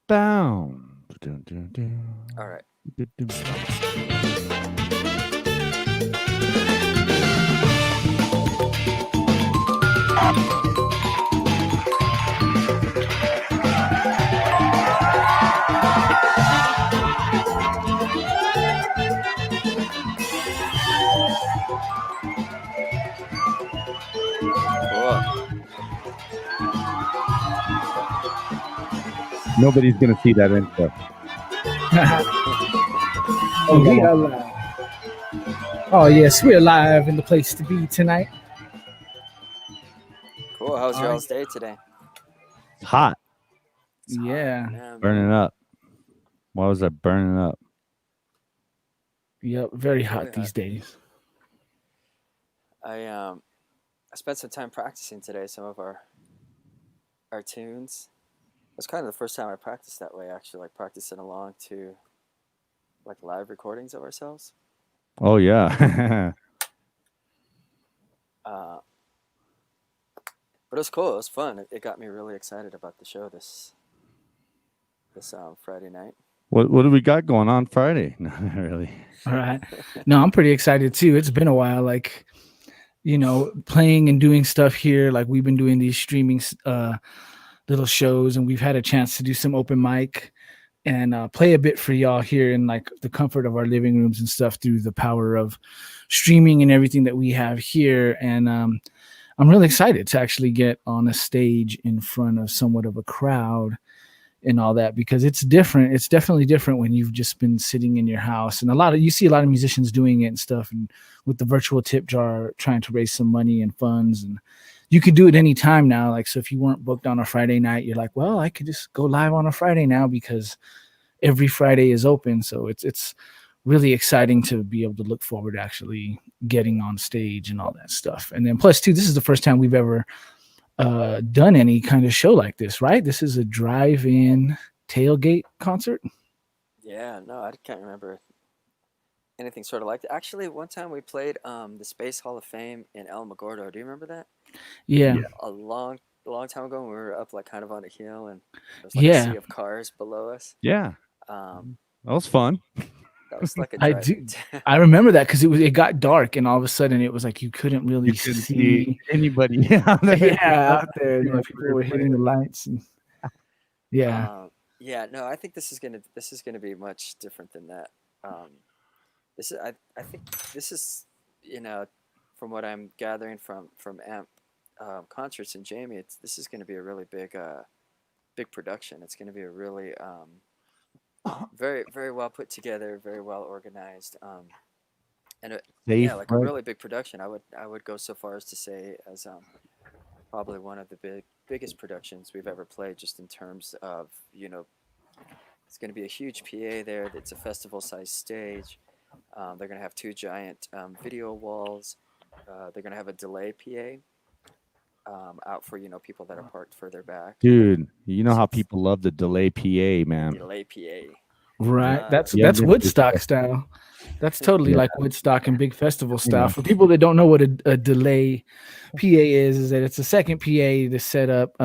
bound. All right. Cool. Nobody's gonna see that intro. We are live. Oh yes, we're live in the place to be tonight. Cool. How's y'all's day today? It's hot, It's hot, Yeah. man. burning up. Why was that burning up? Yep, very hot Really these hot. days. I spent some time practicing today. Some of our tunes. It was kind of the first time I practiced that way. Actually, like practicing along to like live recordings of ourselves. Oh yeah. Uh, but it was cool. It was fun. It got me really excited about the show this Friday night. what do we got going on Friday? No, not really. All right. No, I'm pretty excited too. It's been a while, like playing and doing stuff here. Like we've been doing these streaming little shows, and we've had a chance to do some open mic and play a bit for y'all here in like the comfort of our living rooms and stuff through the power of streaming and everything that we have here. And I'm really excited to actually get on a stage in front of somewhat of a crowd and all that, because it's different. It's definitely different when you've just been sitting in your house, and you see a lot of musicians doing it and stuff, and with the virtual tip jar trying to raise some money and funds, and you can do it anytime now. Like, so if you weren't booked on a Friday night, you're like, well, I could just go live on a Friday now because every Friday is open. So it's really exciting to be able to look forward to actually getting on stage and all that stuff. And then plus too, this is the first time we've ever done any kind of show like this, right? This is a drive-in tailgate concert. Yeah. No, I can't remember anything sort of like that. Actually, one time we played the Space Hall of Fame in El Magordo. Do you remember that? Yeah, A long time ago when we were up like kind of on a hill and there was like a yeah, sea of cars below us. Yeah, Um, that was fun. that was like a I drive-in. do. I remember that because it got dark, and all of a sudden it was like you couldn't really You couldn't see see. anybody out there. Yeah, out there, people were hitting the lights, and yeah, Yeah, no, I think this is gonna be much different than that. Um, I think this is you know from what I'm gathering from Amp concerts and Jamie, this is gonna be a really big production. It's gonna be a really very well put together, very well organized, and yeah, Safe, like a right? really big production. I would go so far as to say as probably one of the biggest productions we've ever played, just in terms of it's going to be a huge PA there. It's a festival sized stage. They're going to have two giant video walls. They're going to have a delay PA out for people that are parked further back. Dude, you know So how it's people love the delay PA, man. delay PA. right. Uh, Yeah, That's Woodstock style. That's totally yeah, like Woodstock and big festival you style. know. For people that don't know what a delay PA is that it's a second PA to set up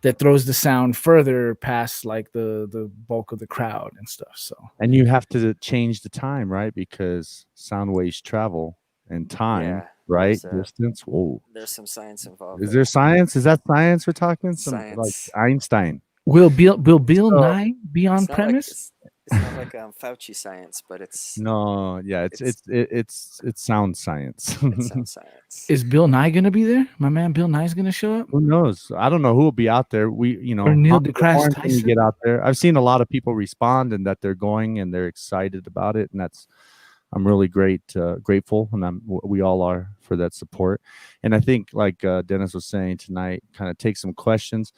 that throws the sound further past like the bulk of the crowd and stuff. So And you have to change the time, right? Because sound waves travel and time, yeah, right? Distance. Whoa. there's some science involved Is there there. science? Is that science we're talking? Some like Science. Einstein. will Bill So Nye be on It's not like premise? it's not like Fauci science, but no, yeah, it's it's sound science. it's some science. Is Bill Nye gonna be there? My man Bill Nye's gonna show up? Who knows? I don't know who will be out there. Or Neil Popular deGrasse Orange can Tyson? get out there. I've seen a lot of people respond and that they're going and they're excited about it, and I'm really grateful, and we all are for that support. And I think, like Dennis was saying tonight, kind of take some questions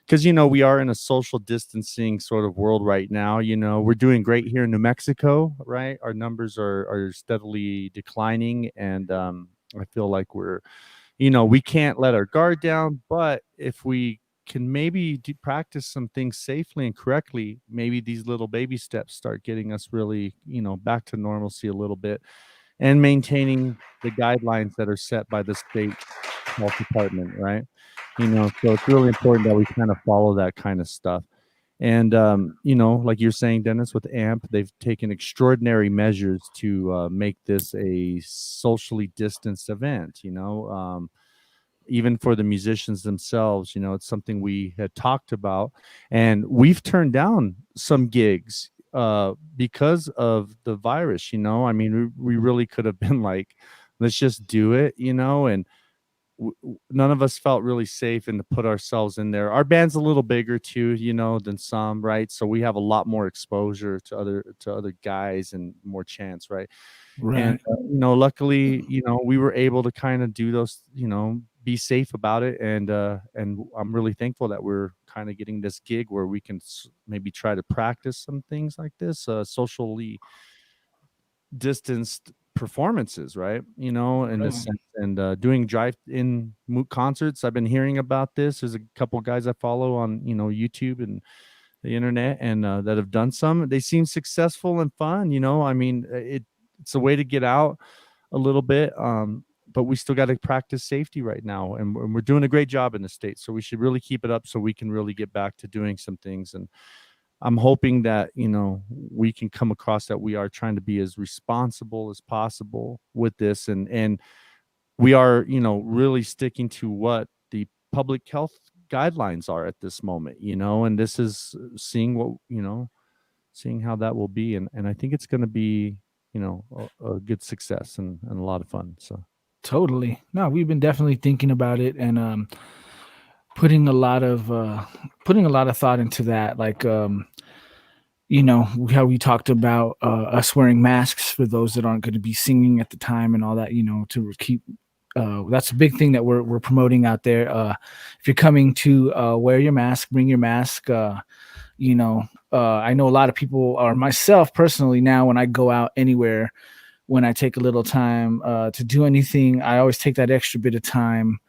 because we are in a social distancing sort of world right now. We're doing great here in New Mexico, right? Our numbers are steadily declining, and I feel like we can't let our guard down, but if we can maybe practice some things safely and correctly, maybe these little baby steps start getting us really, back to normalcy a little bit and maintaining the guidelines that are set by the state health department, right? So it's really important that we kind of follow that kind of stuff. And like you're saying, Dennis, with AMP, they've taken extraordinary measures to make this a socially distanced event. Even for the musicians themselves, it's something we had talked about, and we've turned down some gigs because of the virus. I mean, we really could have been like, let's just do it, and none of us felt really safe and to put ourselves in there. Our band's a little bigger too, than some, right? So we have a lot more exposure to other guys and more chance, right? And Right. luckily, we were able to kind of do those, be safe about it, and I'm really thankful that we're kind of getting this gig where we can maybe try to practice some things like this, socially distanced performances, right? In a Right. sense, and doing drive-in concerts. I've been hearing about this. There's a couple guys I follow on YouTube and the internet, and that have done some. They seem successful and fun. I mean, it's a way to get out a little bit. But we still got to practice safety right now, and we're doing a great job in the States. So we should really keep it up so we can really get back to doing some things. And I'm hoping that, we can come across that we are trying to be as responsible as possible with this. And we are, really sticking to what the public health guidelines are at this moment, and this is seeing what, seeing how that will be. And I think it's going to be, a good success and a lot of fun. So, Totally. No, we've been definitely thinking about it and putting a lot of thought into that. Like how we talked about us wearing masks for those that aren't going to be singing at the time and all that, to keep that's a big thing that we're promoting out there. If you're coming to wear your mask, bring your mask. I know a lot of people, or myself personally, now when I go out anywhere, when I take a little time to do anything, I always take that extra bit of time,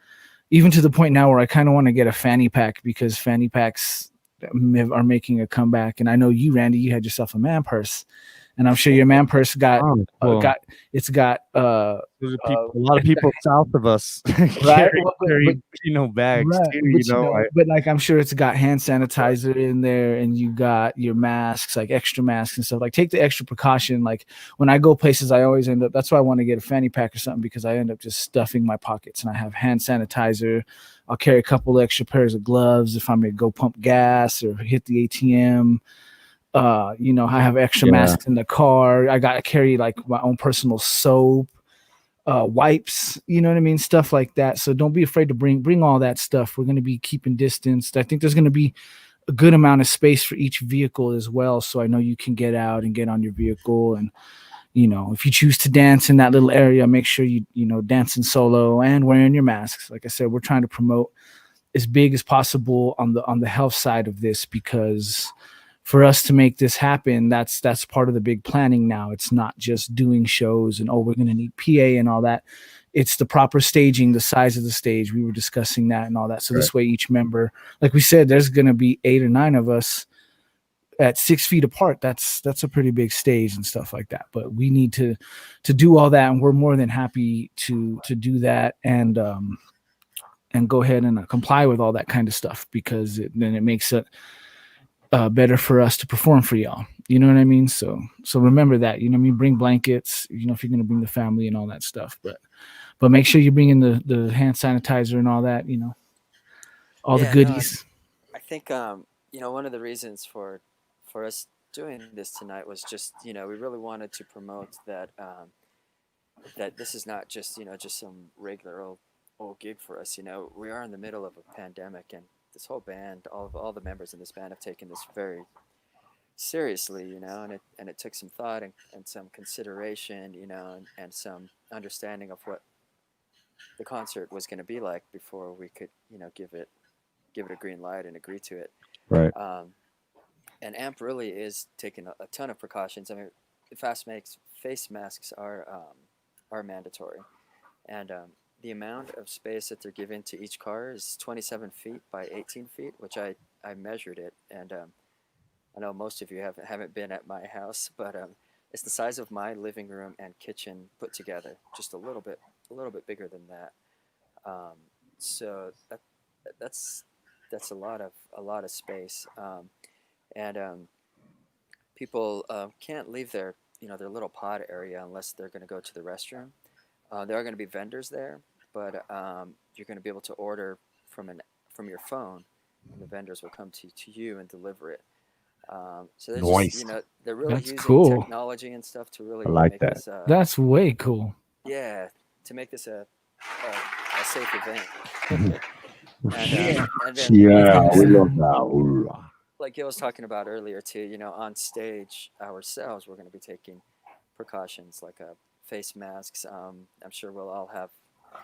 even to the point now where I kind of want to get a fanny pack because fanny packs are making a comeback. And I know you, Randy, you had yourself a man purse, and I'm sure your man purse oh, well, got it's got there's a lot of people south of us right, carry, bags right, too, but but like I'm sure it's got hand sanitizer in there, and you got your masks, like extra masks and stuff. Like take the extra precaution. Like when I go places, I always end up. That's why I want to get a fanny pack or something because I end up just stuffing my pockets, and I have hand sanitizer. I'll carry a couple extra pairs of gloves if I'm gonna go pump gas or hit the ATM. I have extra yeah. masks in the car. I got to carry like my own personal soap, wipes, you know what I mean, stuff like that. So don't be afraid to bring all that stuff. We're going to be keeping distanced. I think there's going to be a good amount of space for each vehicle as well, so I know you can get out and get on your vehicle. And if you choose to dance in that little area, make sure you dancing solo and wearing your masks. Like I said, we're trying to promote as big as possible on the health side of this, because for us to make this happen, that's part of the big planning now. It's not just doing shows and, oh, we're going to need PA and all that. It's the proper staging, the size of the stage. We were discussing that and all that. So Right. this way, each member, like we said, there's going to be 8 or 9 of us at 6 feet apart. That's a pretty big stage and stuff like that. But we need to do all that, and we're more than happy to do that and go ahead and comply with all that kind of stuff, because then it makes it better for us to perform for y'all. You know what I mean? So remember that. You know what I mean? Bring blankets. If you're gonna bring the family and all that stuff, but make sure you bring in the hand sanitizer and all that. All the Yeah, no, goodies. I think one of the reasons for us doing this tonight was just we really wanted to promote that that this is not just just some regular old gig for us. We are in the middle of a pandemic, and this whole band, all the members in this band have taken this very seriously, and it took some thought and some consideration, and some understanding of what the concert was going to be like before we could give it a green light and agree to it. Right. Um, and AMP really is taking a ton of precautions. I mean, face masks are mandatory, and the amount of space that they're giving to each car is 27 feet by 18 feet, which I measured it, and I know most of you haven't been at my house, but it's the size of my living room and kitchen put together, just a little bit bigger than that. Um, so that's that's a lot of space. and people can't leave their their little pod area unless they're going to go to the restroom. There are going to be vendors there, but you're going to be able to order from an from your phone, and the vendors will come to you and deliver it. So they're just Noise. they're really That's using cool. technology and stuff to I really like make that. this That's way cool. yeah, to make this a safe event. Yeah. And then That's Yeah, we awesome. love that. Hoorah. like Gil was talking about earlier too, on stage ourselves, we're going to be taking precautions like face masks. I'm sure we'll all have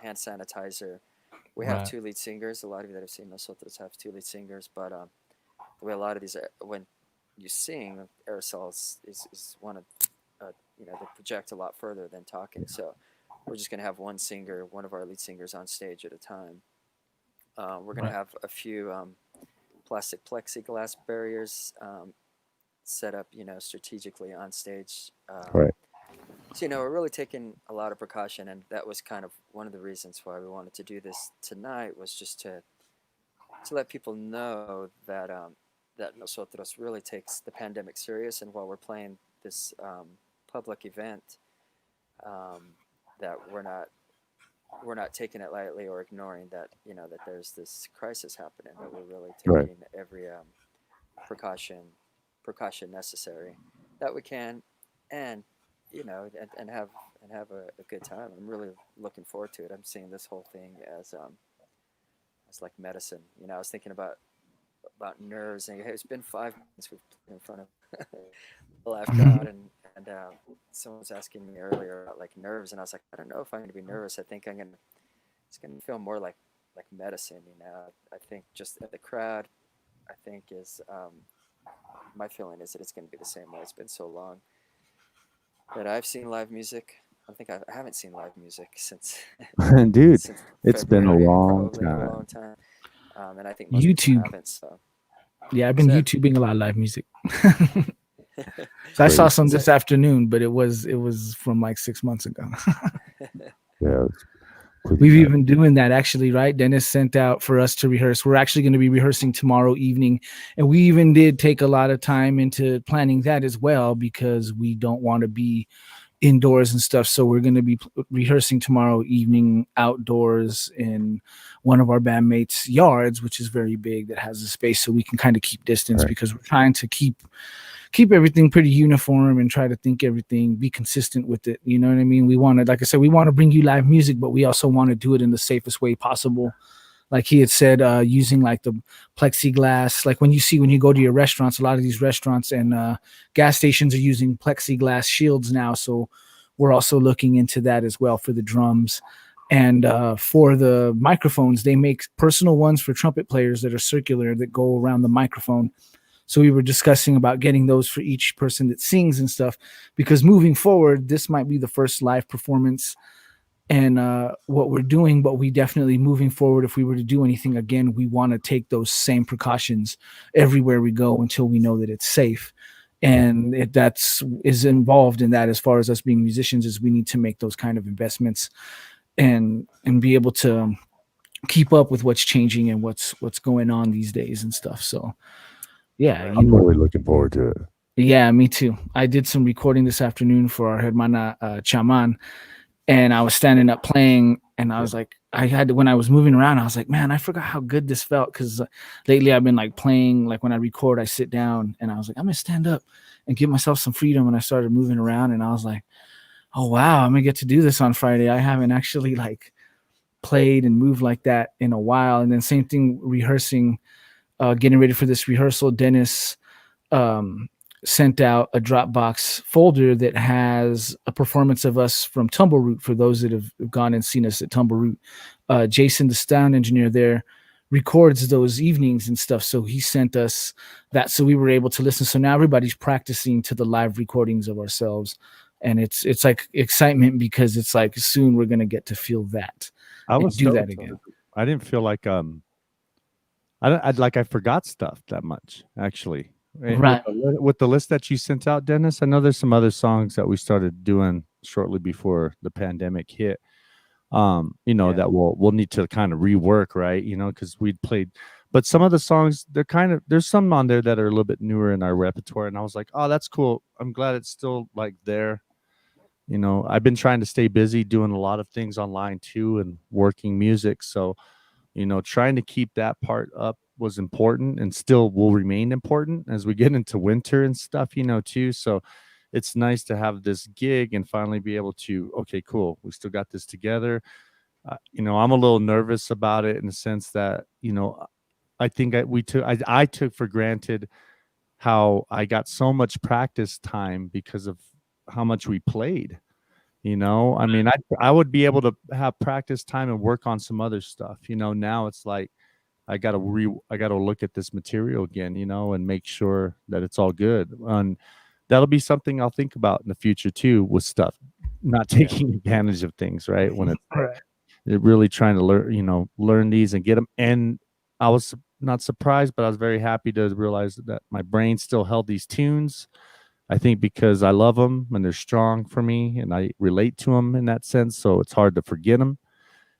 hand sanitizer. We have Right. two lead singers. A lot of you that have seen Nosotros have two lead singers, but the way a lot of these, when you sing, aerosols is one of, they project a lot further than talking. So we're just going to have one singer, one of our lead singers on stage at a time. We're going to Right. have a few plastic plexiglass barriers set up, strategically on stage. Right. So, we're really taking a lot of precaution, and that was kind of one of the reasons why we wanted to do this tonight was just to let people know that Nosotros really takes the pandemic serious, and while we're playing this public event, um, that we're not taking it lightly or ignoring that that there's this crisis happening, that we're really Right. taking every precaution precaution necessary that we can, and and have a good time. I'm really looking forward to it. I'm seeing this whole thing as like medicine. I was thinking about nerves, and hey, it's been 5 months we've played in front of a live crowd, and someone was asking me earlier about like nerves, and I was like, I don't know if I'm going to be nervous. I think it's going to feel more like medicine. I think just the crowd, I think is my feeling is that it's going to be the same way. It's been so long that I've seen live music. I haven't seen live music since Dude, since it's been a February, long probably a time. long time. And I think most people YouTube. haven't. So Yeah, I've been so YouTubing a lot of live music. So I saw Crazy. some so this afternoon, but it was from like 6 months ago. Yeah, it's pretty We've nuts. even doing that actually, right? Dennis sent out for us to rehearse. We're actually going to be rehearsing tomorrow evening, and we even did take a lot of time into planning that as well because we don't want to be indoors and stuff. So we're going to be rehearsing tomorrow evening outdoors in one of our bandmates' yards, which is very big, that has a space so we can kind of keep distance Right. because we're trying to keep everything pretty uniform and try to think everything be consistent with it. You know what I mean? We want to, like I said, we want to bring you live music, but we also want to do it in the safest way possible. Like he had said, using like the plexiglass, like when you go to your restaurants, a lot of these restaurants and gas stations are using plexiglass shields now. So we're also looking into that as well for the drums. And for the microphones, they make personal ones for trumpet players that are circular that go around the microphone. So we were discussing about getting those for each person that sings and stuff, because moving forward, this might be the first live performance and what we're doing, but we definitely moving forward, if we were to do anything again, we want to take those same precautions everywhere we go until we know that it's safe. And if that's is involved in that, as far as us being musicians, is we need to make those kind of investments and be able to keep up with what's changing and what's going on these days and stuff. So yeah, right. I'm really looking forward to it. yeah, me too. I did some recording this afternoon for our hermana chaman, and I was standing up playing, and I Yeah. was like, I had to, when I was moving around, I was like, man, I forgot how good this felt because lately I've been like playing, like when I record, I sit down, and I was like, I'm gonna stand up and give myself some freedom. And I started moving around, and I was like, oh wow, I'm gonna get to do this on Friday. I haven't actually like played and moved like that in a while. And then same thing rehearsing, getting ready for this rehearsal. Dennis um, sent out a Dropbox folder that has a performance of us from Tumbleroot for those that have gone and seen us at Tumbleroot. Jason, the sound engineer there, records those evenings and stuff. So he sent us that so we were able to listen. So now everybody's practicing to the live recordings of ourselves. And it's like excitement because it's like soon we're gonna get to feel that I and was do that stoked. again. I didn't feel like I forgot stuff that much actually. Right. With the list that you sent out, Dennis, I know there's some other songs that we started doing shortly before the pandemic hit. Yeah. That we'll need to kind of rework, right? Because we'd played But some of the songs, there's some on there that are a little bit newer in our repertoire, and I was like, oh, that's cool. I'm glad it's still like there. I've been trying to stay busy doing a lot of things online too and working music. So, trying to keep that part up was important and still will remain important as we get into winter and stuff, too. So it's nice to have this gig and finally be able to, okay, cool. We still got this together. I'm a little nervous about it in the sense that, I think I took for granted how I got so much practice time because of how much we played. I mean, I would be able to have practice time and work on some other stuff. Now it's like I gotta look at this material again, and make sure that it's all good. And that'll be something I'll think about in the future too, with stuff, not taking advantage of things, right? When it's Right. really trying to learn these and get them. And I was not surprised, but I was very happy to realize that my brain still held these tunes. I think because I love them and they're strong for me and I relate to them in that sense. So it's hard to forget them.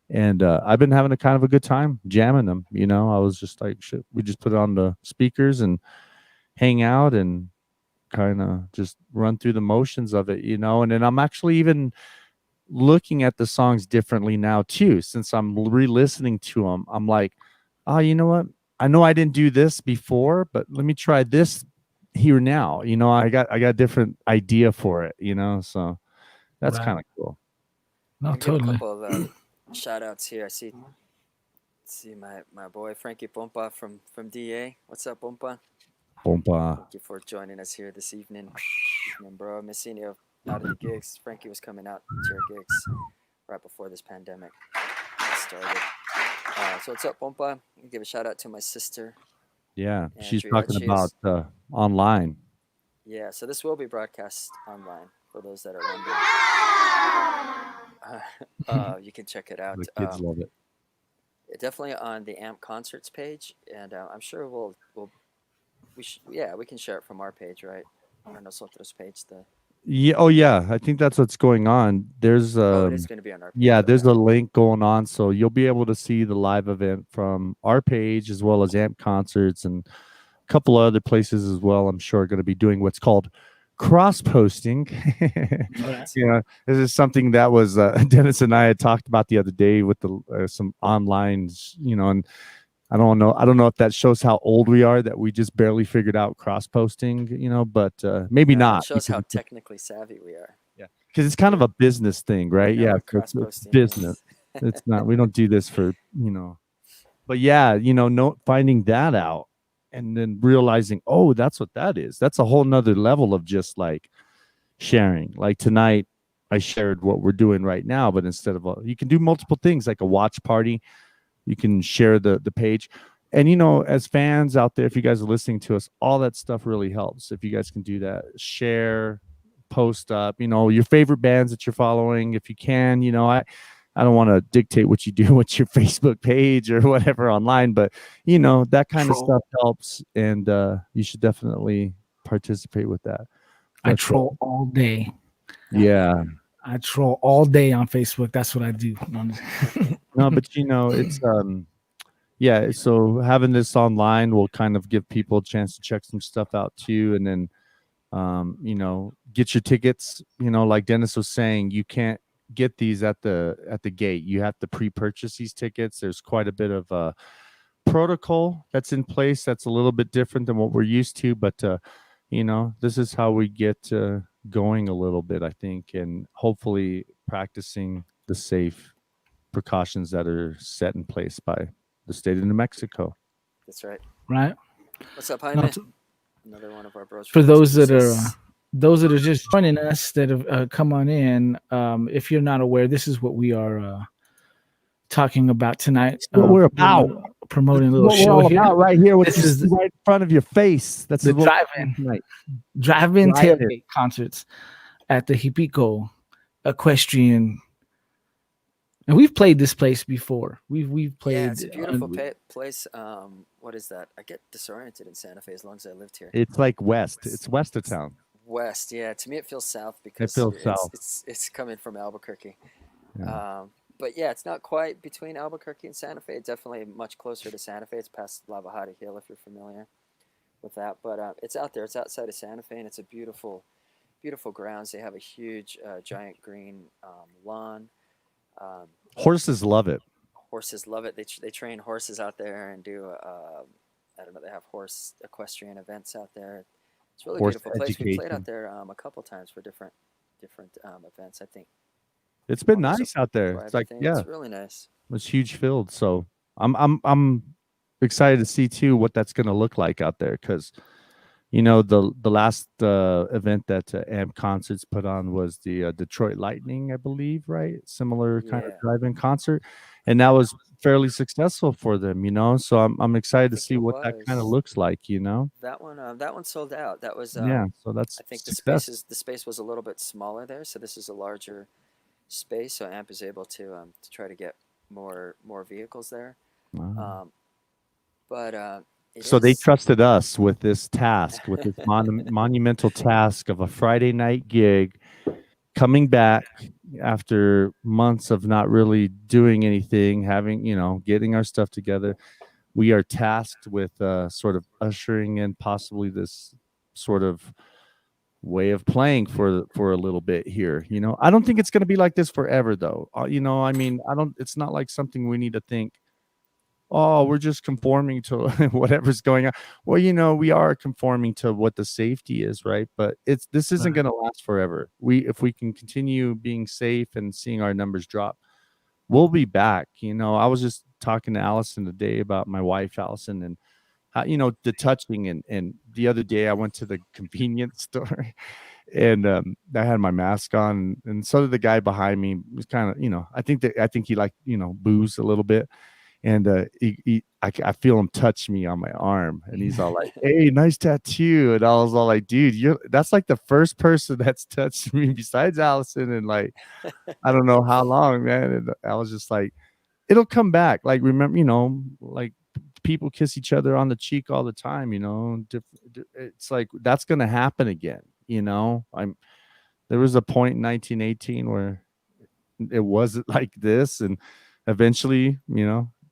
And I've been having a kind of a good time jamming them. I was just like, shit, we just put it on the speakers and hang out and kind of just run through the motions of it, and then I'm actually even looking at the songs differently now too. Since I'm re-listening to them, I'm like, oh, you know what? I know I didn't do this before, but let me try this here now. I got a different idea for it, so that's Right. kind of cool. No, I'll give a totally. couple of shout outs here. I see my boy Frankie Pompa from DA. What's up, Pompa? Bomba. Thank you for joining us here this evening. Bro, missing you out of the gigs. Frankie was coming out to your gigs right before this pandemic started. So what's up, Pompa? I'll give a shout out to my sister. Yeah, she's Andrea. talking about online. Yeah, so this will be broadcast online for those that are wondering. You can check it out. The kids love it. Definitely on the AMP concerts page, and I'm sure we can share it from our page, right? Our Nosotros page. Yeah. Oh, yeah. I think that's what's going on. There's it is going to be on our page. yeah, there's okay. a link going on, so you'll be able to see the live event from our page as well as AMP concerts and a couple of other places as well. I'm sure going to be doing what's called cross posting. This is something that was Dennis and I had talked about the other day with the some online, and I don't know if that shows how old we are, that we just barely figured out cross posting, but maybe not. It shows how technically savvy we are. Yeah, because it's kind of a business thing, right? We know Yeah, what it's cross-posting business. is. It's not. We don't do this for But yeah, finding that out and then realizing, oh, that's what that is. That's a whole nother level of just like sharing. Like tonight, I shared what we're doing right now, but instead of you can do multiple things like a watch party. You can share the page. And as fans out there, if you guys are listening to us, all that stuff really helps. If you guys can do that, share, post up, your favorite bands that you're following. If you can, I don't want to dictate what you do with your Facebook page or whatever online, but that kind of stuff helps, and you should definitely participate with that. I troll all day. Yeah. I troll all day on Facebook. That's what I do. No, but it's yeah, so having this online will kind of give people a chance to check some stuff out too, and then get your tickets. Like Dennis was saying, you can't get these at the gate. You have to pre-purchase these tickets. There's quite a bit of protocol that's in place that's a little bit different than what we're used to, but this is how we get going a little bit, I think, and hopefully practicing the safe precautions that are set in place by the state of New Mexico. That's right. Right. What's up, Jaime? Another one of our bros. For those that are just joining us that have come on in, if you're not aware, this is what we are talking about tonight. What we're about. Promoting a little show here. Right here. This is right in front of your face. That's the drive-in tailgate concerts at the Hipico Equestrian. And we've played this place before. We've played. Yeah, it's a beautiful place. What is that? I get disoriented in Santa Fe as long as I lived here. It's like west. It's west of town. West, yeah. To me, it feels south because it feels south. It's coming from Albuquerque. Yeah. but yeah, it's not quite between Albuquerque and Santa Fe. It's definitely much closer to Santa Fe. It's past La Bajada Hill, if you're familiar with that. But it's out there. It's outside of Santa Fe, and it's a beautiful, beautiful grounds. They have a huge, giant green lawn. Um, Horses love it. Horses love it. They train horses out there and do I don't know. They have horse equestrian events out there. It's a really Horse beautiful place. We played out education. there a couple times for different events. I think It's been one was a nice out there. It's drive-in like, thing. yeah, It's really nice. it's huge field. So I'm excited to see too what that's going to look like out there because the last event that AMP Concerts put on was the Detroit Lightning, I believe, right? Similar kind of Yeah, drive-in concert, and that was fairly successful for them. So I'm I excited to think see it what that kind of was. looks like. That one sold out. That was Yeah, so that's I think success. the space was a little bit smaller there, so this is a larger space. So AMP is able to try to get more vehicles there. Wow. Um, but it So they is. trusted us with this task, with this monumental task of a Friday night gig, coming back after months of not really doing anything, having, getting our stuff together. We are tasked with sort of ushering in possibly this sort of way of playing for a little bit here. I don't think it's going to be like this forever though. I mean, I don't it's not like something we need to think, oh, we're just conforming to whatever's going on. Well, we are conforming to what the safety is, right? But this isn't Right. going to last forever. If we can continue being safe and seeing our numbers drop, we'll be back. I was just talking to Allison today about my wife, Allison, and how, the touching, and the other day I went to the convenience store and I had my mask on, and so did the guy behind me. He was kind of, I think he liked, booze a little bit, and I feel him touch me on my arm, and he's all like, "Hey, nice tattoo," and I was all like, "Dude, that's like the first person that's touched me besides Allison, and like I don't know how long, man." And I was just like, "It'll come back." Like remember, like people kiss each other on the cheek all the time. It's like that's gonna happen again. There was a point in 1918 where it wasn't like this, and eventually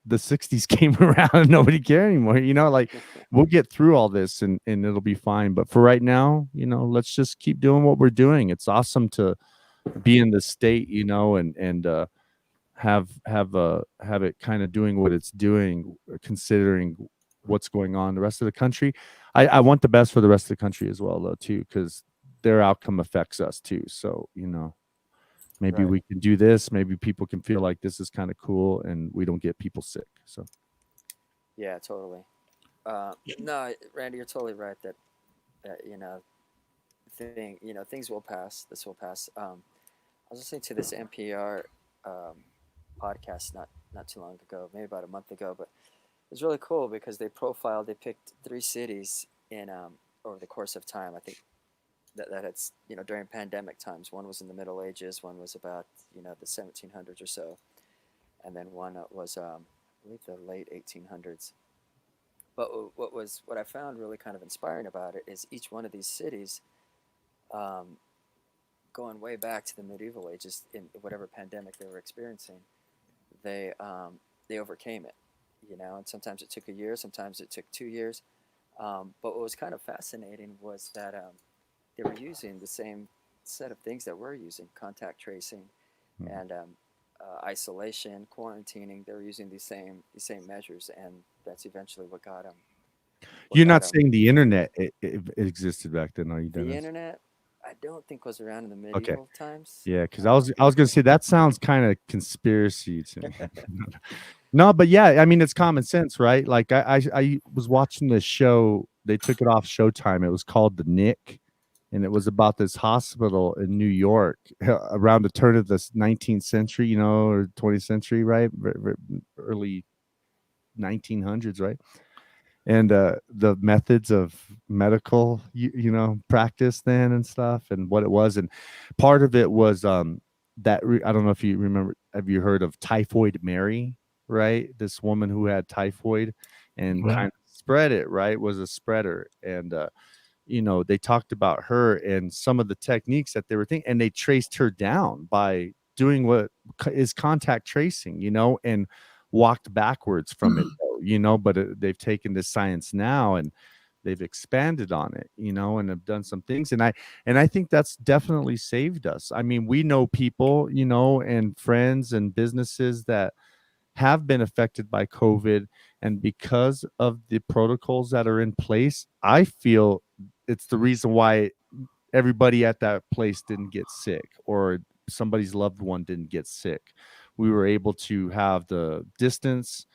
the 60s came around and nobody cared anymore. Like we'll get through all this, and it'll be fine, but for right now, let's just keep doing what we're doing. It's awesome to be in the state, and have it kind of doing what it's doing, considering what's going on in the rest of the country. I want the best for the rest of the country as well though too, because their outcome affects us too. So maybe Right. we can do this. Maybe people can feel like this is kind of cool, and we don't get people sick. So Yeah, totally. No, Randy, you're totally right that things will pass. This will pass. I was listening to this NPR um, podcast not too long ago, maybe about a month ago, but it was really cool because they picked three cities in over the course of time. I think that it's during pandemic times. One was in the Middle Ages, one was about the 1700s or so, and then one was I believe the late 1800s. But what I found really kind of inspiring about it is each one of these cities, um, going way back to the medieval ages in whatever pandemic they were experiencing, they overcame it. And sometimes it took a year, sometimes it took 2 years. But what was kind of fascinating was that they were using the same set of things that we're using: contact tracing mhm. and isolation, quarantining. They were using these same measures, and that's eventually what You're got not them. saying the internet it existed back then, are you, The Dennis? internet, I don't think was around in the Okay. medieval times. Yeah, because I was gonna say that sounds kind of conspiracy to me. No, but yeah, I mean it's common sense, right? Like I was watching this show. They took it off Showtime. It was called The Nick, and it was about this hospital in New York around the turn of the 19th century, or 20th century, right? Early 1900s, right? And the methods of medical practice then and stuff, and what it was, and part of it was I don't know if you remember, have you heard of Typhoid Mary, right? This woman who had typhoid and kind Right. of spread it, right? Was a spreader, and they talked about her and some of the techniques that they were thinking, and they traced her down by doing what is contact tracing, and walked backwards from it, though, but they've taken this science now and they've expanded on it, and have done some things. And I think that's definitely saved us. I mean, we know people, and friends and businesses that have been affected by COVID. And because of the protocols that are in place, I feel it's the reason why everybody at that place didn't get sick, or somebody's loved one didn't get sick. We were able to have the distance,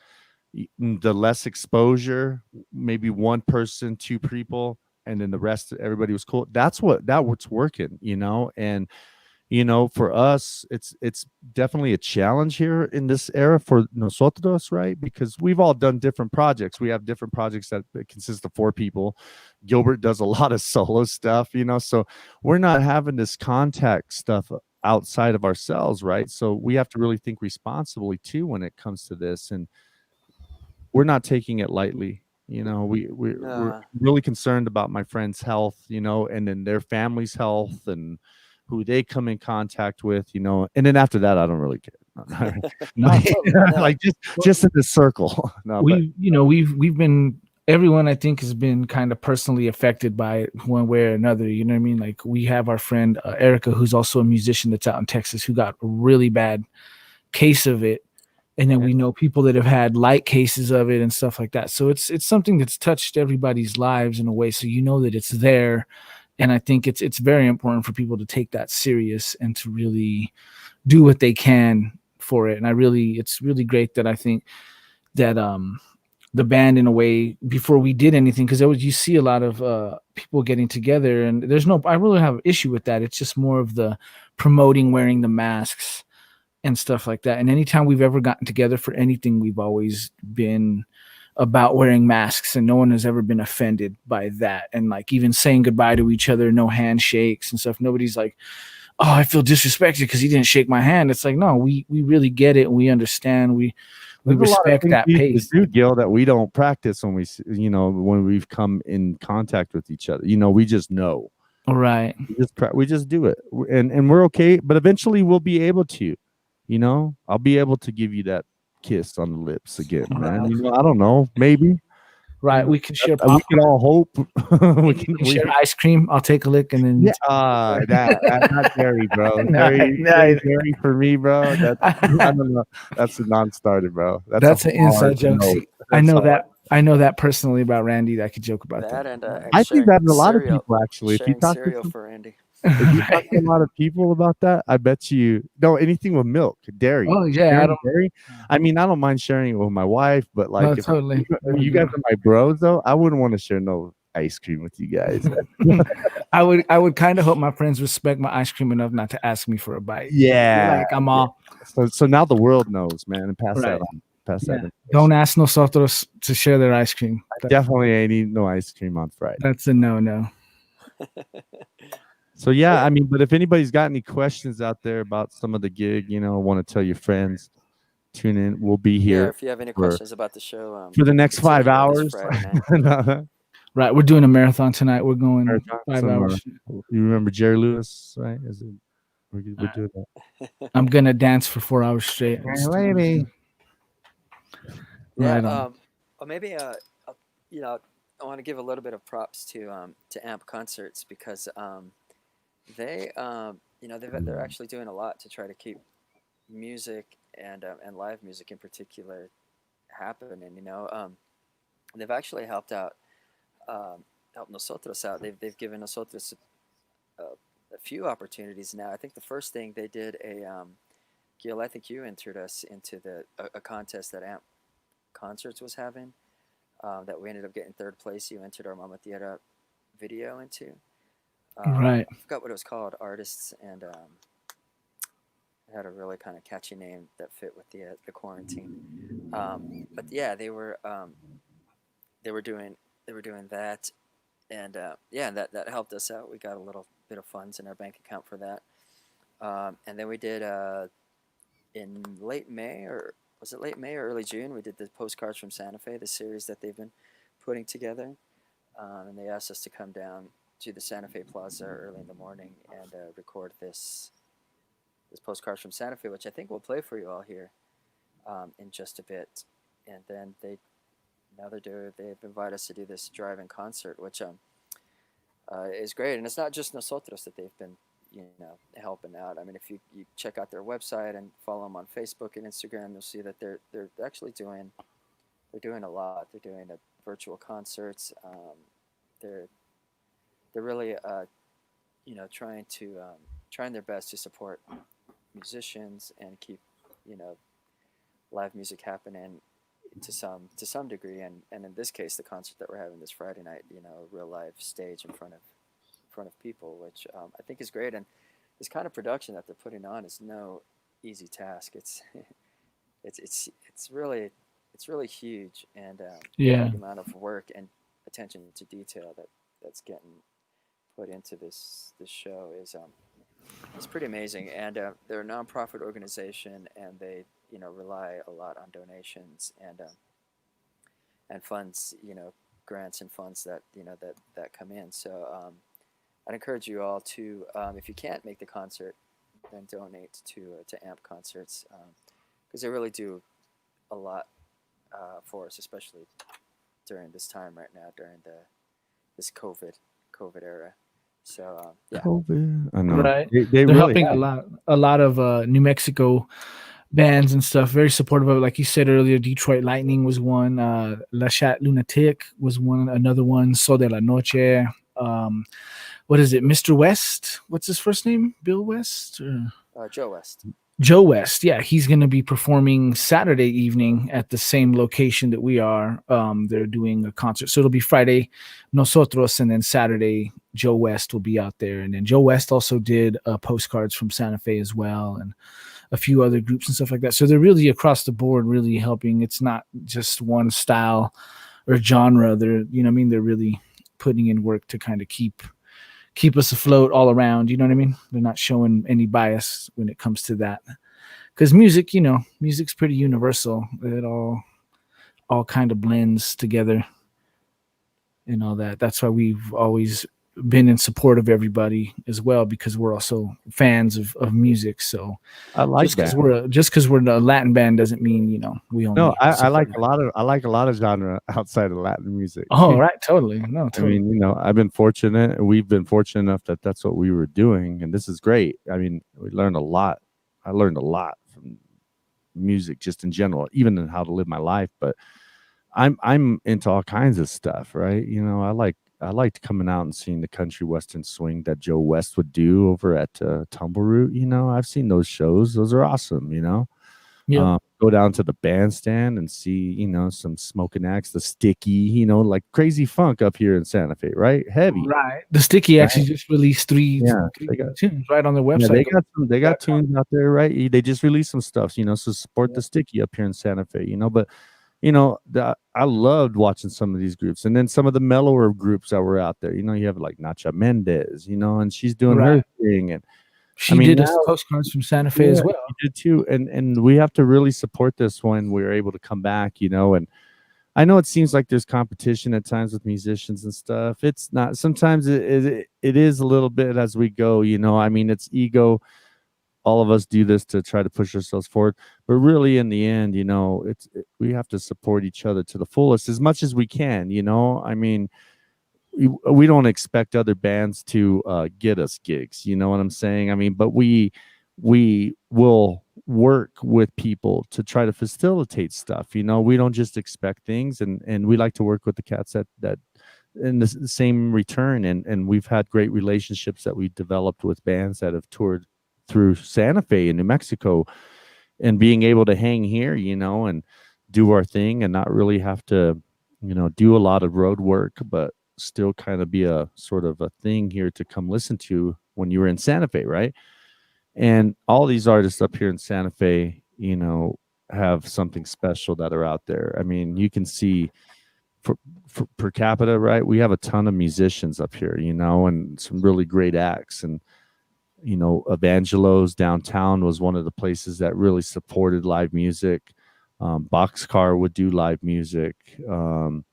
the less exposure, maybe one person, two people, and then the rest, everybody was cool. What's working, and for us, it's definitely a challenge here in this era for nosotros, right? Because we've all done different projects. We have different projects that consist of 4 people. Gilbert does a lot of solo stuff, so we're not having this contact stuff outside of ourselves, right? So we have to really think responsibly too when it comes to this, and we're not taking it lightly. We're No. really concerned about my friend's health, and then their family's health and who they come in contact with, and then after that, I don't really care. No, totally. No. Like just in the circle. No, but We've been, everyone I think has been kind of personally affected by it one way or another. You know what I mean? Like we have our friend Erica, who's also a musician that's out in Texas, who got a really bad case of it. And then we know people that have had light cases of it and stuff like that. So it's something that's touched everybody's lives in a way. So that it's there. And I think it's very important for people to take that serious and to really do what they can for it. And it's really great that I think that the band, in a way, before we did anything, because you see a lot of people getting together, and I really have an issue with that. It's just more of the promoting wearing the masks and stuff like that. And anytime we've ever gotten together for anything, we've always been about wearing masks, and no one has ever been offended by that. And like even saying goodbye to each other, no handshakes and stuff. Nobody's like, oh, I feel disrespected because he didn't shake my hand. It's like, no, we really get it. We understand. We there's a lot of respect things that we pace. do, Gil, that we don't practice when when we've come in contact with each other. We just know. Right. We just do it, and we're okay. But eventually, we'll be able to. I'll be able to give you that kiss on the lips again, man. I don't know, maybe. Right. We can share We can popcorn. all hope. We can share ice cream. I'll take a lick and then not dairy, bro. No, Dairy for me, bro. I don't know. That's a non-starter, bro. That's an inside joke. No. See, I know that personally about Randy. I could joke about That that. and I think that a lot of cereal, people actually. If you sharing talk to cereal for Andy. if you talk to a lot of people about that, I bet you anything with milk, dairy. Oh yeah, Sharing dairy. I mean, I don't mind sharing it with my wife, but like no, if totally. you guys are my bros, though, I wouldn't want to share no ice cream with you guys. I would kind of hope my friends respect my ice cream enough not to ask me for a bite. Yeah. Like I'm all So now the world knows, man, and pass right. that on. Pass Yeah. that on. Don't ask nosotros to share their ice cream. Definitely ain't eating no ice cream on Friday. That's a no. So yeah, I mean, but if anybody's got any questions out there about some of the gig, want to tell your friends, tune in. We'll be here. Yeah, if you have any questions about the show, for the next 5 hours. Friday night. Right, we're doing a marathon tonight. We're going 5 hours. You remember Jerry Lewis, right? We're doing that. I'm gonna dance for 4 hours straight. Lady. Yeah. Right or maybe I want to give a little bit of props to AMP Concerts, because they they're actually doing a lot to try to keep music and live music in particular happening. They've actually helped nosotros out. They've given nosotros a few opportunities now. I think the first thing they did Gil, I think you entered us into a contest that AMP Concerts was having, that we ended up getting third place. You entered our Mama Tierra video into. Right. I forgot what it was called, Artists, and it had a really kind of catchy name that fit with the quarantine. But yeah, they were doing that, and that helped us out. We got a little bit of funds in our bank account for that, and then we did in late May, or was it late May or early June? We did the Postcards from Santa Fe, the series that they've been putting together, and they asked us to come down to the Santa Fe Plaza early in the morning and record this this postcards from Santa Fe, which I think we'll play for you all here in just a bit. And then they've invited us to do this drive-in concert, which is great. And it's not just Nosotros that they've been helping out. I mean, if you check out their website and follow them on Facebook and Instagram, you'll see that they're actually doing a lot. They're doing virtual concerts. They're they're really trying their best to support musicians and keep you know live music happening to some degree. And in this case, the concert that we're having this Friday night, a real live stage in front of people, which I think is great. And this kind of production that they're putting on is no easy task. It's really huge, and Yeah. the amount of work and attention to detail that's getting put into this show is it's pretty amazing. And they're a nonprofit organization, and they rely a lot on donations and funds, grants and funds that come in. So I'd encourage you all to, if you can't make the concert, then donate to AMP Concerts, because they really do a lot for us, especially during this time right now, during this COVID era. So yeah. COVID. I know. Right. They They're really helping have. a lot of New Mexico bands and stuff. Very supportive of it. Like you said earlier, Detroit Lightning was one. La Chat Lunatic was one. Another one. Sol de la Noche. What is it? Mr. West. What's his first name? Bill West. Joe West. Joe West, yeah, he's going to be performing Saturday evening at the same location that we are. They're doing a concert, so it'll be Friday, Nosotros, and then Saturday, Joe West will be out there. And then Joe West also did postcards from Santa Fe as well, and a few other groups and stuff like that. So they're really across the board, really helping. It's not just one style or genre. They're, you know what I mean? They're really putting in work to kind of keep us afloat all around. You know what I mean? They're not showing any bias when it comes to that. Because music, music's pretty universal. It all kind of blends together and all that. That's why we've always been in support of everybody as well, because we're also fans of music. So I like just because that. we're a Latin band doesn't mean we only No, I like support. I like a lot of genre outside of Latin music. Oh, right, totally. No, I totally. mean, I've been fortunate. We've been fortunate enough that that's what we were doing, and this is great. I mean, we learned a lot. I learned a lot from music, just in general, even in how to live my life. But I'm into all kinds of stuff, right? I liked coming out and seeing the country western swing that Joe West would do over at Tumbleroot. I've seen those shows; those are awesome. Yeah. Go down to the bandstand and see, some smoking acts, the Sticky, like Crazy Funk up here in Santa Fe, right? Heavy, Right. The Sticky right? actually just released three Yeah, they got tunes right on their yeah, they website. got tunes out there, right? They just released some stuff, so support Yeah. the Sticky up here in Santa Fe, But I loved watching some of these groups, and then some of the mellower groups that were out there. You have like Nacha Mendez, and she's doing her Right. thing, and I She mean did us now. postcards from Santa Fe Yeah, as well. you did too, and we have to really support this when we're able to come back, and I know it seems like there's competition at times with musicians and stuff. It's not. Sometimes it is a little bit as we go, I mean, it's ego. All of us do this to try to push ourselves forward, but really in the end, we have to support each other to the fullest as much as we can. I mean, we don't expect other bands to get us gigs, you know what I'm saying? I mean, but we will work with people to try to facilitate stuff. We don't just expect things, and we like to work with the cats that in the same return, and we've had great relationships that we developed with bands that have toured through Santa Fe in New Mexico, and being able to hang here, and do our thing and not really have to, do a lot of road work, but still kind of be a sort of a thing here to come listen to when you were in Santa Fe, right? And all these artists up here in Santa Fe, have something special that are out there. I mean, you can see for per capita, right? We have a ton of musicians up here, and some really great acts. And Evangelos downtown was one of the places that really supported live music. Boxcar would do live music. When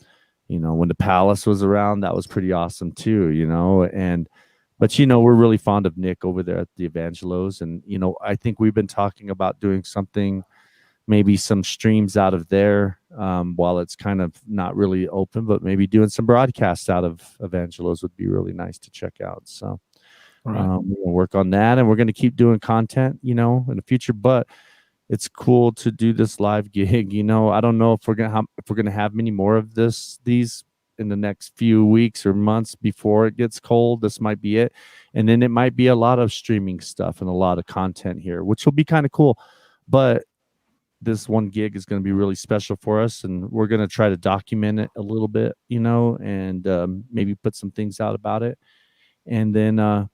the Palace was around, that was pretty awesome too, and But we're really fond of Nick over there at the Evangelos, and I think we've been talking about doing something, maybe some streams out of there, while it's kind of not really open, but maybe doing some broadcasts out of Evangelos would be really nice to check out. So Right. we're gonna work on that, and we're gonna keep doing content, in the future. But it's cool to do this live gig. I don't know if we're gonna have many more of these in the next few weeks or months before it gets cold. This might be it, and then it might be a lot of streaming stuff and a lot of content here, which will be kind of cool. But this one gig is going to be really special for us, and we're going to try to document it a little bit, and maybe put some things out about it, and then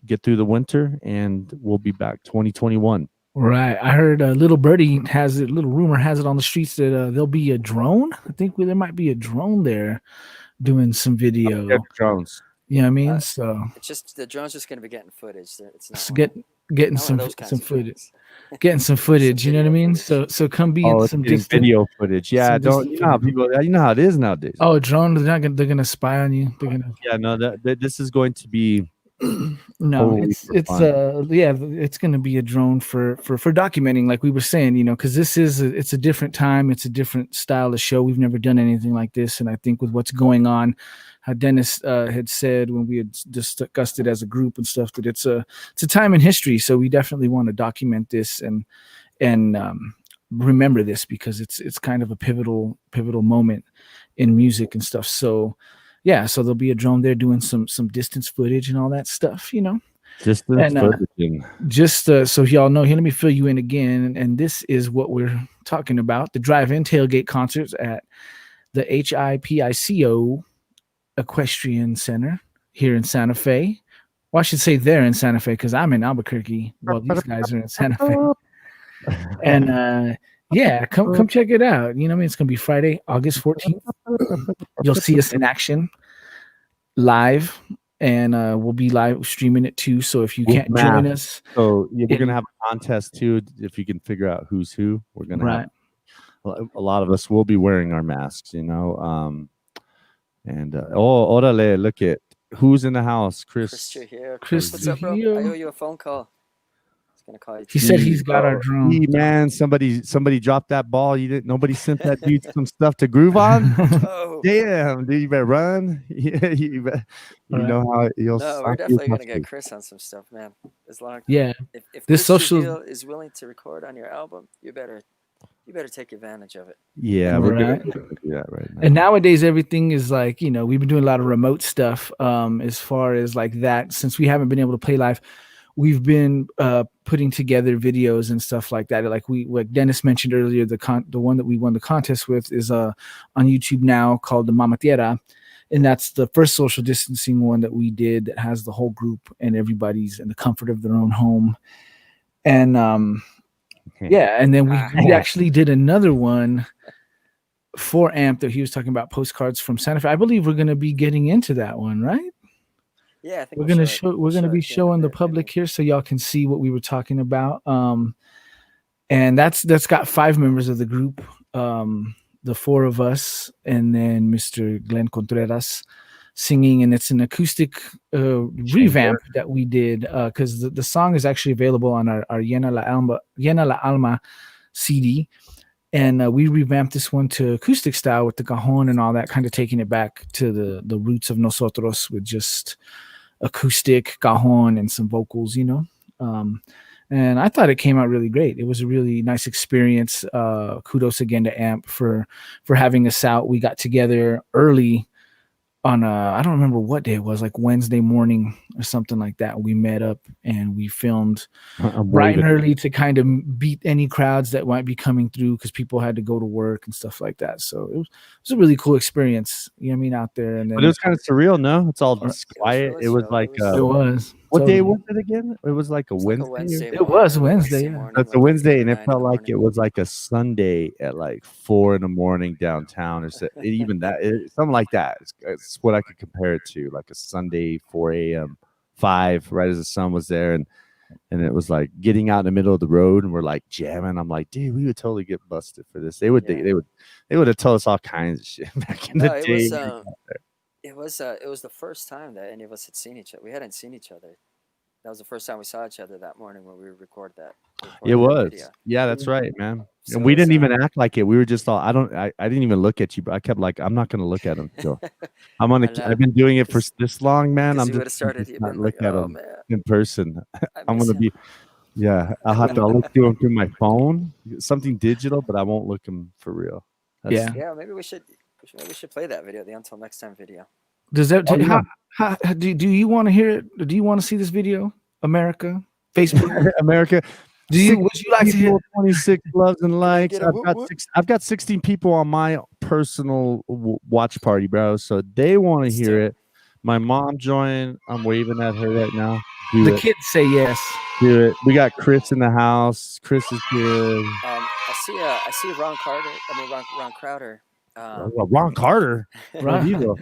get through the winter, and we'll be back 2021. Right. I heard Little Birdie has it. Little rumor has it on the streets that there'll be a drone. I think there might be a drone there doing some video. Drones. You know what I mean? So It's just the drone's just going to be getting footage. It's not so one getting not one some of those kinds some of footage, drones. getting some footage. You know what I video mean? footage. So come be Oh, in it's some getting distant. video footage. Yeah, some don't distant you know how footage. people? You know how it is nowadays. Oh, drone! They're gonna spy on you. They're gonna. Yeah, no, this is going to be No, totally for it's fun. yeah, it's going to be a drone for documenting, like we were saying, because this is it's a different time, it's a different style of show. We've never done anything like this, and I think with what's going on, how Dennis had said when we had discussed it as a group and stuff, that it's a time in history. So we definitely want to document this and remember this, because it's kind of a pivotal moment in music and stuff. So yeah, so there'll be a drone there doing some distance footage and all that stuff, Just and footage. just so y'all know, here, let me fill you in again. And this is what we're talking about: the drive-in tailgate concerts at the HIPICO Equestrian Center here in Santa Fe. Well, I should say they're in Santa Fe because I'm in Albuquerque. Well, these guys are in Santa Fe. And yeah, come check it out. You know what I mean? It's gonna be Friday, August 14th. You'll see us in action live, and we'll be live streaming it too. So if you can't join us, so yeah, we're gonna have a contest too. If you can figure out who's who, we're gonna have a lot of us will be wearing our masks, and orale, look at who's in the house. Chris Trujillo. Chris What's up, bro? I Trujillo. owe you a phone call. He's gonna call you. He said he's got our drone. Man, somebody dropped that ball. Nobody sent that dude some stuff to groove on. Oh, Damn, dude, you better run. Yeah, you know how you'll. no, we're definitely gonna get Chris on some stuff, man. As long Yeah, if this Chris social Trujillo is willing to record on your album, you better take advantage of it. Yeah, we're gonna Right. do that right now. And nowadays everything is like, we've been doing a lot of remote stuff, as far as like that. Since we haven't been able to play live, we've been putting together videos and stuff like that. Like Dennis mentioned earlier, the one that we won the contest with is on YouTube now, called the Mama Tierra, and that's the first social distancing one that we did, that has the whole group and everybody's in the comfort of their own home. And yeah, and then we actually did another one for AMP that he was talking about, postcards from Santa Fe. I believe we're going to be getting into that one, right? Yeah, I think we're going to be showing the public here, so y'all can see what we were talking about. And that's got 5 members of the group, the 4 of us, and then Mr. Glenn Contreras singing, and it's an acoustic revamp that we did, because the song is actually available on our Llena la Alma CD. And we revamped this one to acoustic style with the cajon and all that, kind of taking it back to the roots of Nosotros, with just acoustic cajon and some vocals, and I thought it came out really great. It was a really nice experience. Kudos again to AMP for having us out. We got together early on I don't remember what day it was, like Wednesday morning or something like that. We met up and we filmed bright and early to kind of beat any crowds that might be coming through, because people had to go to work and stuff like that. So it was a really cool experience, out there. And then but it was kind of surreal. No, it's all just quiet. It was like it was. What day was it again? It was like a Wednesday. It was Wednesday. Yeah. It's a Wednesday, and it felt like it was like a Sunday at like 4 a.m. downtown, or even that, something like that. It's what I could compare it to, like a Sunday 4 a.m. 5, right as the sun was there, and it was like getting out in the middle of the road, and we're like jamming. I'm like, dude, we would totally get busted for this. They would have told us all kinds of shit back in the day. it was the first time that any of us had seen each other. We hadn't seen each other. That was the first time we saw each other that morning when we It recorded that was. video. Yeah, that's right, man. And So we it was didn't even act like it. We were just all, I didn't even look at you, but I kept like, I'm not going to look at him still. I know I've been doing it for because this long, man. because I'm you would have gonna started. just You've not been look like, at oh him man, in person. I I'm miss going to him. be, yeah, I'll have to, I'll look through him through my phone, something digital, but I won't look him for real. That's, Yeah. Yeah, maybe we should play that video, the Until Next Time video. Does that oh, yeah. how do you want to hear it? Do you want to see this video, America? Facebook? America. Would you like to hear? People, 26 loves and Can I likes. get a whoop whoop? I've got 16 people on my personal watch party, bro. So they want to Let's hear do it. it. My mom joined. I'm waving at her right now. The Do it. kids say yes. Do it. We got Chris in the house. Chris is here. I see Ron Carter. I mean Ron Crowder. Well, Ron Carter. Right. Jodido.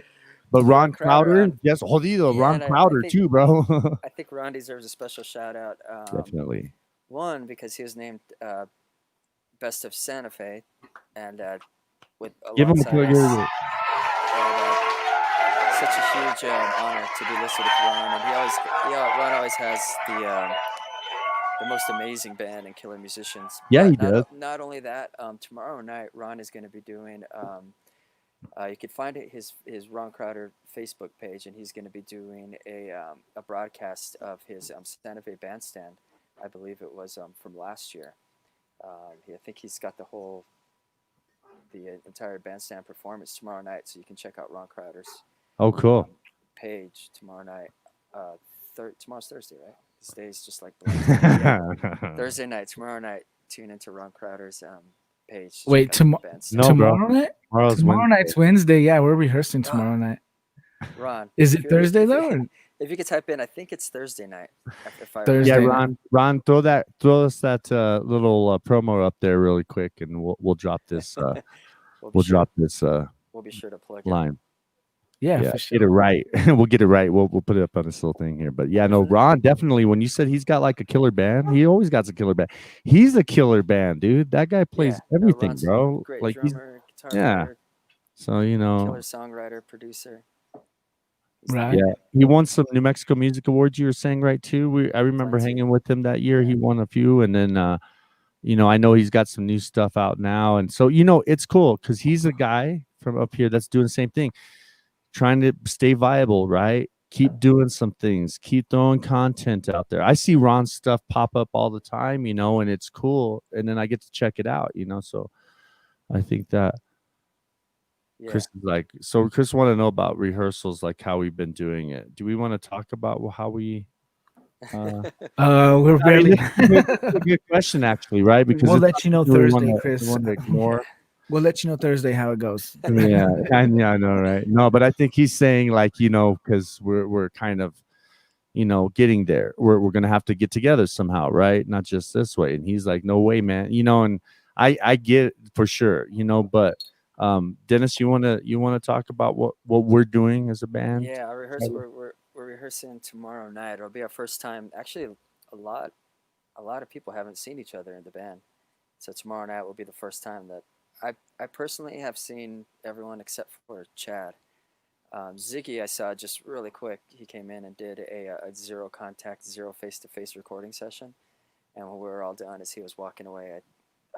But Ron Ron Crowder Crowder, on. yes, jodido. Yeah, Ron and Crowder too, bro. I think Ron deserves a special shout out. Definitely. One because he was named Best of Santa Fe, and with Give him a alongside plug. us, and such a huge honor to be listed with Ron. And Ron always has the most amazing band and killer musicians. Yeah, But he does. not only that, tomorrow night Ron is going to be doing. You can find his Ron Crowder Facebook page, and he's going to be doing a broadcast of his Santa Fe bandstand. I believe it was from last year. I think he's got the entire bandstand performance tomorrow night, so you can check out Ron Crowder's Oh, cool. page tomorrow night. Tomorrow's Thursday, right? This day's just like blending. Thursday night, tomorrow night. Tune into Ron Crowder's page. to Wait, check out the bandstand. No, bro. tomorrow night? Tomorrow's Tomorrow Wednesday. night's Wednesday. Yeah, we're rehearsing tomorrow night. Ron, Is if it you're- Thursday if you- though? Or? If you could type in, I think it's Thursday night. If I Thursday Yeah, remember. Ron, throw us that little promo up there really quick, and we'll drop this. We'll sure, drop this We'll be sure to plug it. line. Yeah, Yeah, for get it sure. right. We'll get it right. We'll put it up on this little thing here. But yeah, no, Ron definitely. When you said he's got like a killer band, he always got a killer band. He's a killer band, dude. That guy plays everything, Ron's bro. Great Like drummer, guitar yeah. player, So you know, killer songwriter, producer. Right. yeah, he won some New Mexico Music Awards. You were saying right too. I remember Fun, too. hanging with him that year. He won a few, and then you know, I know he's got some new stuff out now, and so you know, it's cool because he's a guy from up here that's doing the same thing, trying to stay viable, right? Keep doing some things, keep throwing content out there. I see Ron's stuff pop up all the time, you know, and it's cool, and then I get to check it out, you know. So I think that Yeah. Chris is like, so Chris want to know about rehearsals, like how we've been doing it. Do we want to talk about how we? We're I barely. mean, that's a good question, actually, right? Because We'll it's let you know something we Thursday, wanna- Chris. we wanna ignore. We'll let you know Thursday how it goes. Yeah, I know, right? No, but I think he's saying like, you know, because we're kind of, you know, getting there. We're gonna have to get together somehow, right? Not just this way. And he's like, no way, man. You know, and I get it for sure, you know, but Dennis, you wanna talk about what we're doing as a band? Yeah, our rehearsal. We're rehearsing tomorrow night. It'll be our first time. Actually, a lot of people haven't seen each other in the band. So tomorrow night will be the first time that I personally have seen everyone except for Chad. Ziggy, I saw just really quick. He came in and did a zero contact, zero face-to-face recording session. And when we were all done, as he was walking away,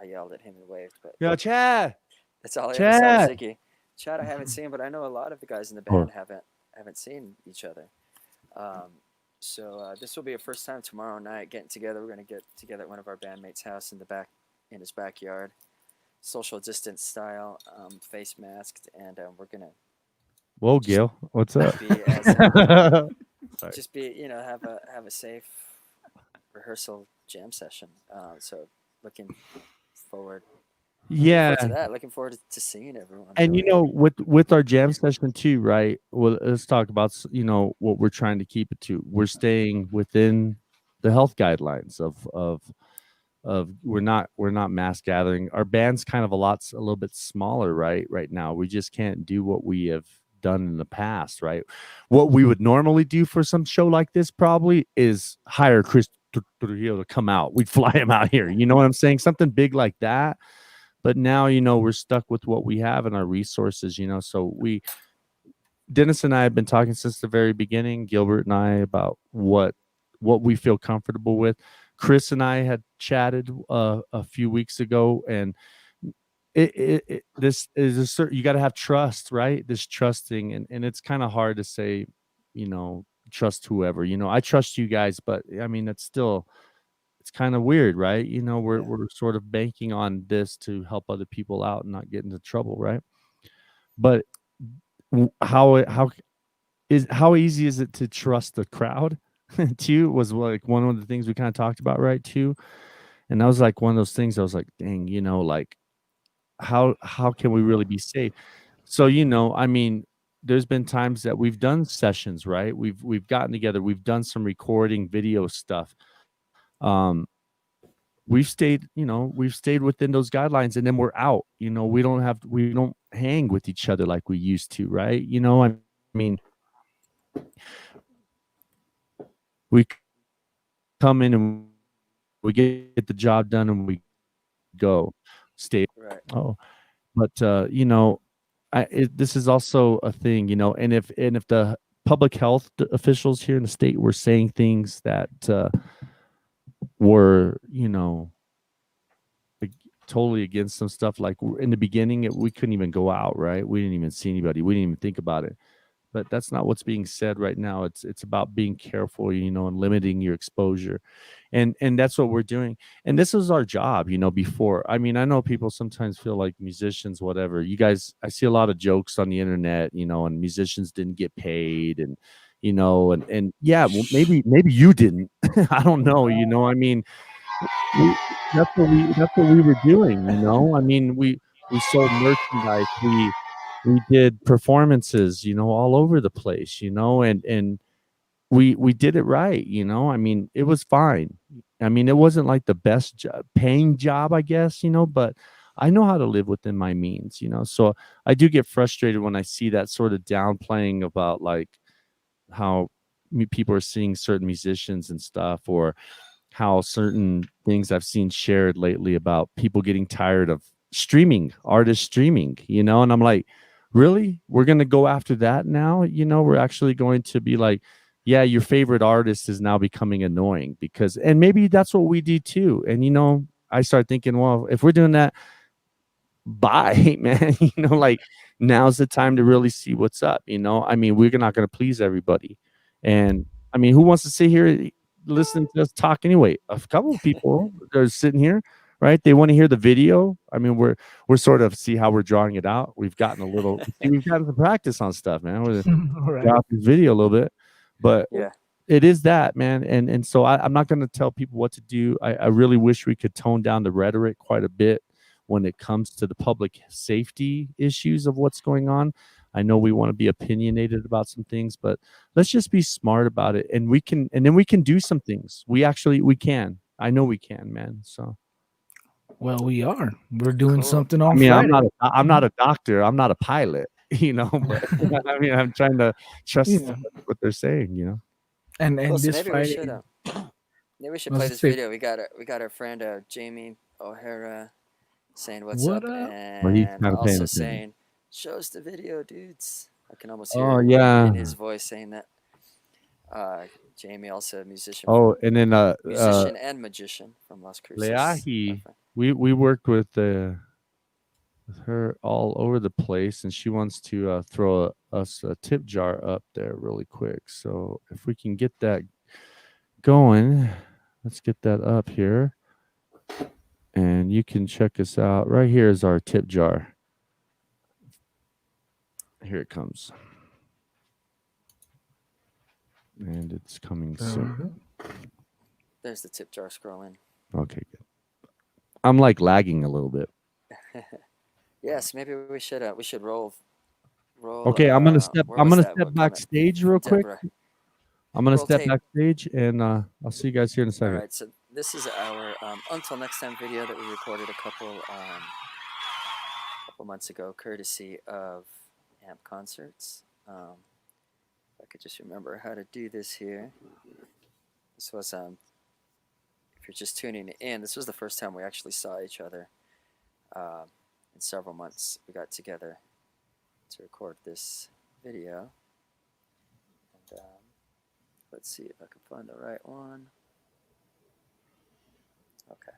I yelled at him and waved. But Yo, Chad. that's all I ever saw of Chad. Ziggy. Chad, I haven't seen, but I know a lot of the guys in the band haven't seen each other. So this will be a first time tomorrow night getting together. We're gonna get together at one of our bandmates' house in his backyard, social distance style, face masked, and we're gonna Whoa, Gil, what's up? be as Sorry. just be have a safe rehearsal jam session. So looking forward Yeah, to that. Looking forward to seeing everyone. and you know, with our jam session too, right? Well, let's talk about you know what we're trying to keep it to. We're staying within the health guidelines of we're not mass gathering. Our band's kind of a little bit smaller, right now. We just can't do what we have done in the past, right? What we would normally do for some show like this probably is hire Chris Trujillo to come out. We'd fly him out here. You know what I'm saying? Something big like that. But now, you know, we're stuck with what we have and our resources, you know, so Dennis and I have been talking since the very beginning, Gilbert and I, about what we feel comfortable with. Chris and I had chatted a few weeks ago, and this is a certain, you got to have trust, right? This trusting, and it's kind of hard to say, trust whoever. I trust you guys, but I mean, it's kind of weird, right? We're Yeah. we're sort of banking on this to help other people out and not get into trouble, right? But how easy is it to trust the crowd? Too was like one of the things we kind of talked about, right? Too, and that was like one of those things. I was like, dang, like how can we really be safe? So I mean, there's been times that we've done sessions, right? We've gotten together, we've done some recording, video stuff. Um, we've stayed within those guidelines, and then we're out. We don't hang with each other like we used to, right? I mean, we come in and we get the job done and we go stay. Right. Oh, but this is also a thing, and if the public health officials here in the state were saying things that were ag- totally against some stuff, like in the beginning, we couldn't even go out, right? We didn't even see anybody, we didn't even think about it. But that's not what's being said right now. It's about being careful, and limiting your exposure, and that's what we're doing. And this is our job, before. I mean, I know people sometimes feel like musicians, whatever. You guys, I see a lot of jokes on the internet, and musicians didn't get paid, and yeah, well, maybe you didn't. I don't know, I mean, we that's what we were doing, I mean, we sold merchandise, we did performances, all over the place, and we did it right, I mean, it was fine. I mean, it wasn't like the best paying job, I guess, but I know how to live within my means, so I do get frustrated when I see that sort of downplaying about like how people are seeing certain musicians and stuff, or how certain things I've seen shared lately about people getting tired of streaming, artists streaming, and I'm like, really? We're going to go after that now? We're actually going to be like, yeah, your favorite artist is now becoming annoying because, and maybe that's what we do too. And, I start thinking, well, if we're doing that, bye, man. Like now's the time to really see what's up. I mean, we're not going to please everybody. And I mean, who wants to sit here listening to us talk anyway? A couple of people are sitting here, right? They want to hear the video. I mean, we're sort of see how we're drawing it out. We've gotten some practice on stuff, man. We're Right. draw out this video a little bit, but Yeah. it is that, man. And so I'm not going to tell people what to do. I really wish we could tone down the rhetoric quite a bit when it comes to the public safety issues of what's going on. I know we want to be opinionated about some things, but let's just be smart about it, and then we can do some things. We can. I know we can, man. So Well, we are. We're doing Cool. something I on mean, Friday. I'm not a doctor, I'm not a pilot, but I mean, I'm trying to trust Yeah. what they're saying, Cool. And So this maybe we should Friday, maybe we should I was play gonna this say, video. We got our friend Jamie O'Hara saying what's what up, up? Well, he's and kind of paying also attention. saying, "Show us the video, dudes." I can almost hear Oh it in yeah. his voice saying that. Jamie, also a musician Oh, from and then musician and magician from Las Cruces, my Leahi, friend. we worked with her all over the place, and she wants to throw us a tip jar up there really quick. So if we can get that going, let's get that up here, and you can check us out. Right here is our tip jar. Here it comes, and it's coming soon. There's the tip jar scrolling. Okay, good. I'm like lagging a little bit. Yes, maybe we should roll. Okay, I'm gonna step. Where I'm was gonna that? step What comment backstage real from quick. Deborah? I'm gonna Roll step tape. backstage, and I'll see you guys here in a All second. right, so this is our until next time video that we recorded a couple months ago, courtesy of Amp Concerts. If I could just remember how to do this here. This was if you're just tuning in, this was the first time we actually saw each other in several months. We got together to record this video. And let's see if I can find the right one. Okay.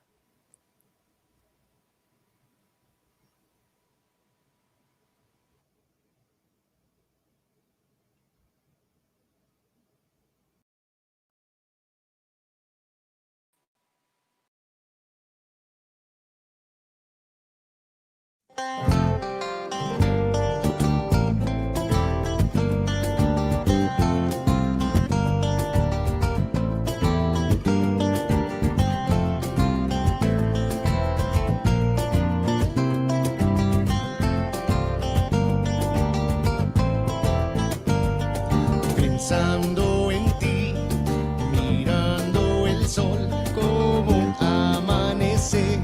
Pensando en ti, mirando el sol como amanece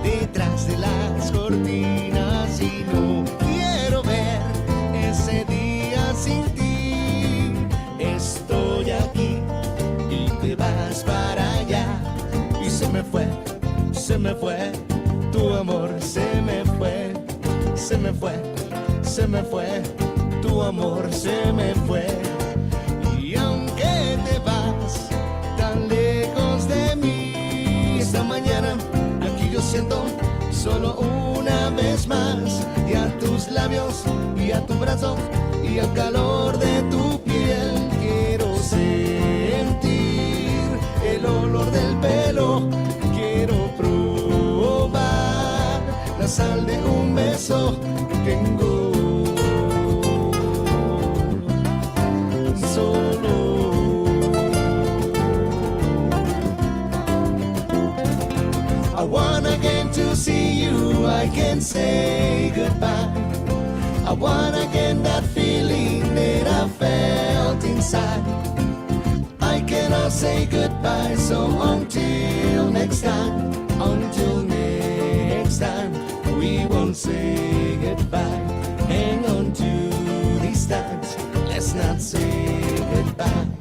detrás de las cortinas, y no quiero ver ese día sin ti. Estoy aquí y te vas para allá, y se me fue tu amor, se me fue, tu amor se me fue. Y aunque te vas tan lejos de mí, esta mañana aquí yo siento solo una vez más, y a tus labios y a tu brazo y al calor de tu piel quiero sentir el olor del pelo, quiero probar la sal de un beso que tengo. I want again to see you, I can say goodbye. I want again that feeling that I felt inside. I cannot say goodbye, so until next time, we won't say goodbye. Hang on to these times, let's not say goodbye.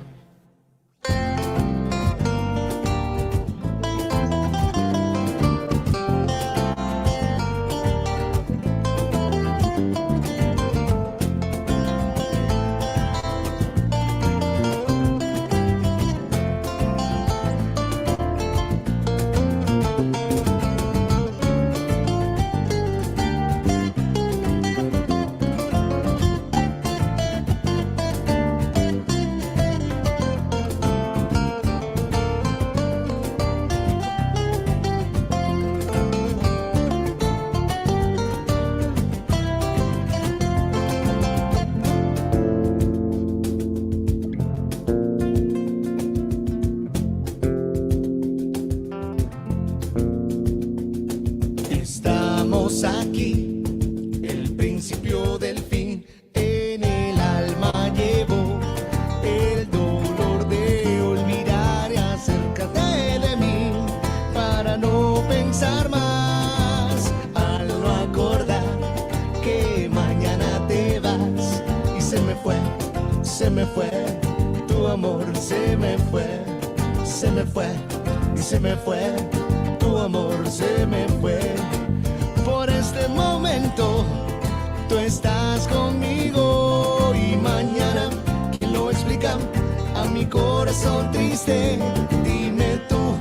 Aquí, el principio del fin, en el alma llevo el dolor de olvidar y acércate de mí para no pensar más, al no acordar que mañana te vas. Y se me fue, tu amor se me fue, y se me fue, tu amor se me fue. Por este momento tú estás conmigo, y mañana, ¿quién lo explica a mi corazón triste? Dime tú,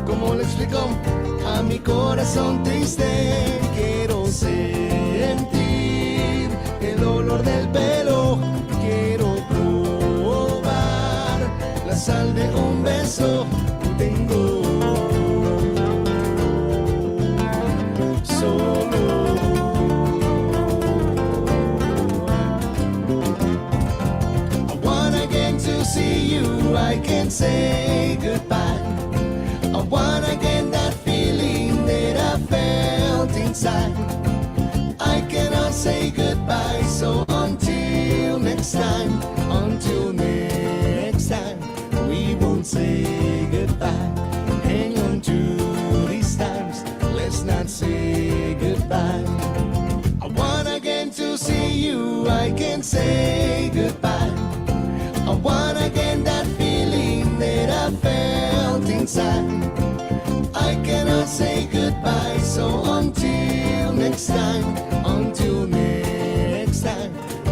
¿cómo lo explico a mi corazón triste? Quiero sentir el olor del pelo, quiero probar la sal de un beso que tengo. I can say goodbye. I want again that feeling that I felt inside. I cannot say goodbye, so until next time, we won't say goodbye. Hang on to these times, let's not say goodbye. I want again to see you, I can say goodbye. I want again that feeling that I felt inside. I cannot say goodbye, so until next time,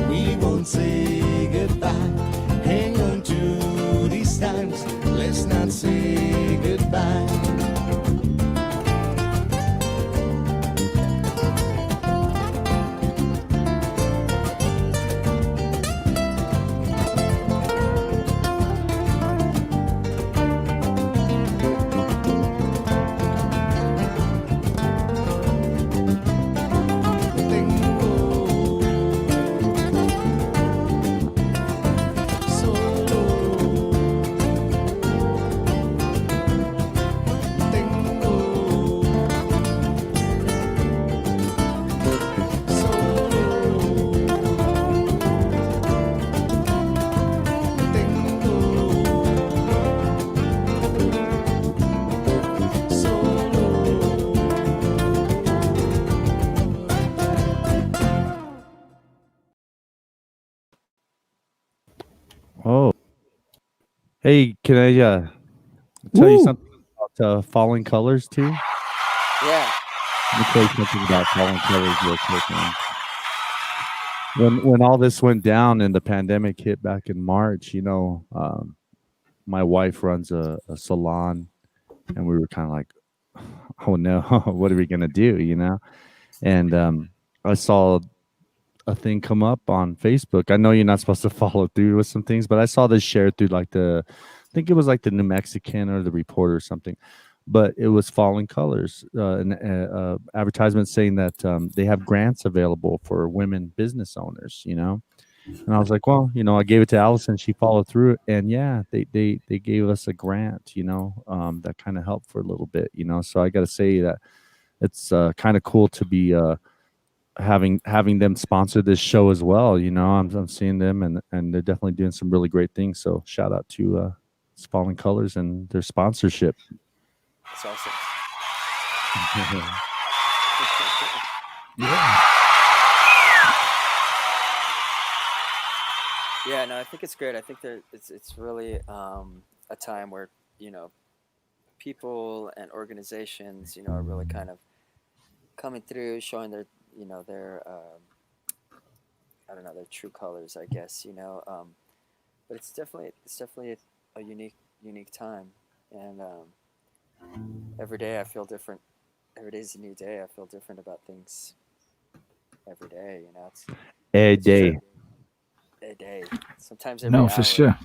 we won't say Oh, hey, can I tell you Woo! something about Falling Colors too? Yeah. Let me tell you something about Falling Colors real quick, man. When all this went down and the pandemic hit back in March, my wife runs a salon, and we were kind of like, oh no, what are we gonna do? And I saw a thing come up on Facebook. I know you're not supposed to follow through with some things, but I saw this shared through like I think it was like the New Mexican or the Reporter or something. But it was Falling Colors, an advertisement saying that they have grants available for women business owners. And I was like, well, I gave it to Allison. She followed through, and yeah, they gave us a grant. That kind of helped for a little bit. So I got to say that it's kind of cool to be having them sponsor this show as well. I'm seeing them, and they're definitely doing some really great things. So shout out to Falling Colors and their sponsorship. That's awesome. Yeah. Yeah, no, I think it's great. I think that it's really a time where people and organizations are really kind of coming through, showing their I don't know, their true colors, I guess. But it's definitely a unique time, and every day I feel different. Every day's a new day. I feel different about things every day. It's Day. true. A day. Sometimes every No, hour. for sure.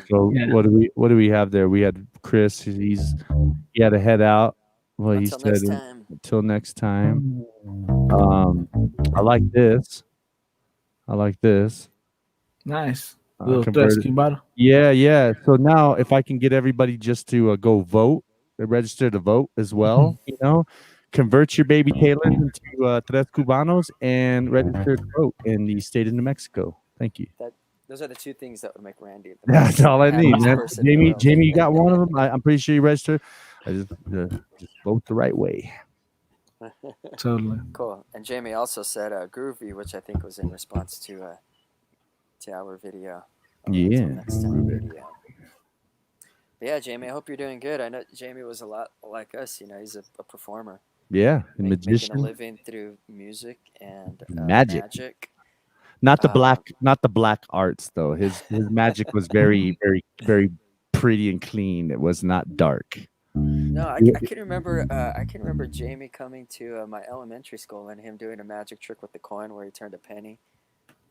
So Yeah. what do we have there? We had Chris. He had to head out. Well, he Until said next time. until next time. I like this. I like this. Nice. Little tres Converted. cubano. Yeah. So now, if I can get everybody just to go vote, register to vote as well, convert your baby Taylor into tres cubanos and register to vote in the state of New Mexico. Thank you. Those are the two things that would make Randy the That's all I need, happiest man. person in the world. Jamie, you got one of them. I'm pretty sure you registered. I just vote the right way. Totally. Cool. And Jamie also said groovy, which I think was in response to our video. Yeah. Until next time video. But yeah, Jamie, I hope you're doing good. I know Jamie was a lot like us. He's a performer. Yeah, Making magician. a living through music and Magic. Not the black arts though. His magic was very, very, very pretty and clean. It was not dark. No, I can remember. I can remember Jamie coming to my elementary school and him doing a magic trick with the coin where he turned a penny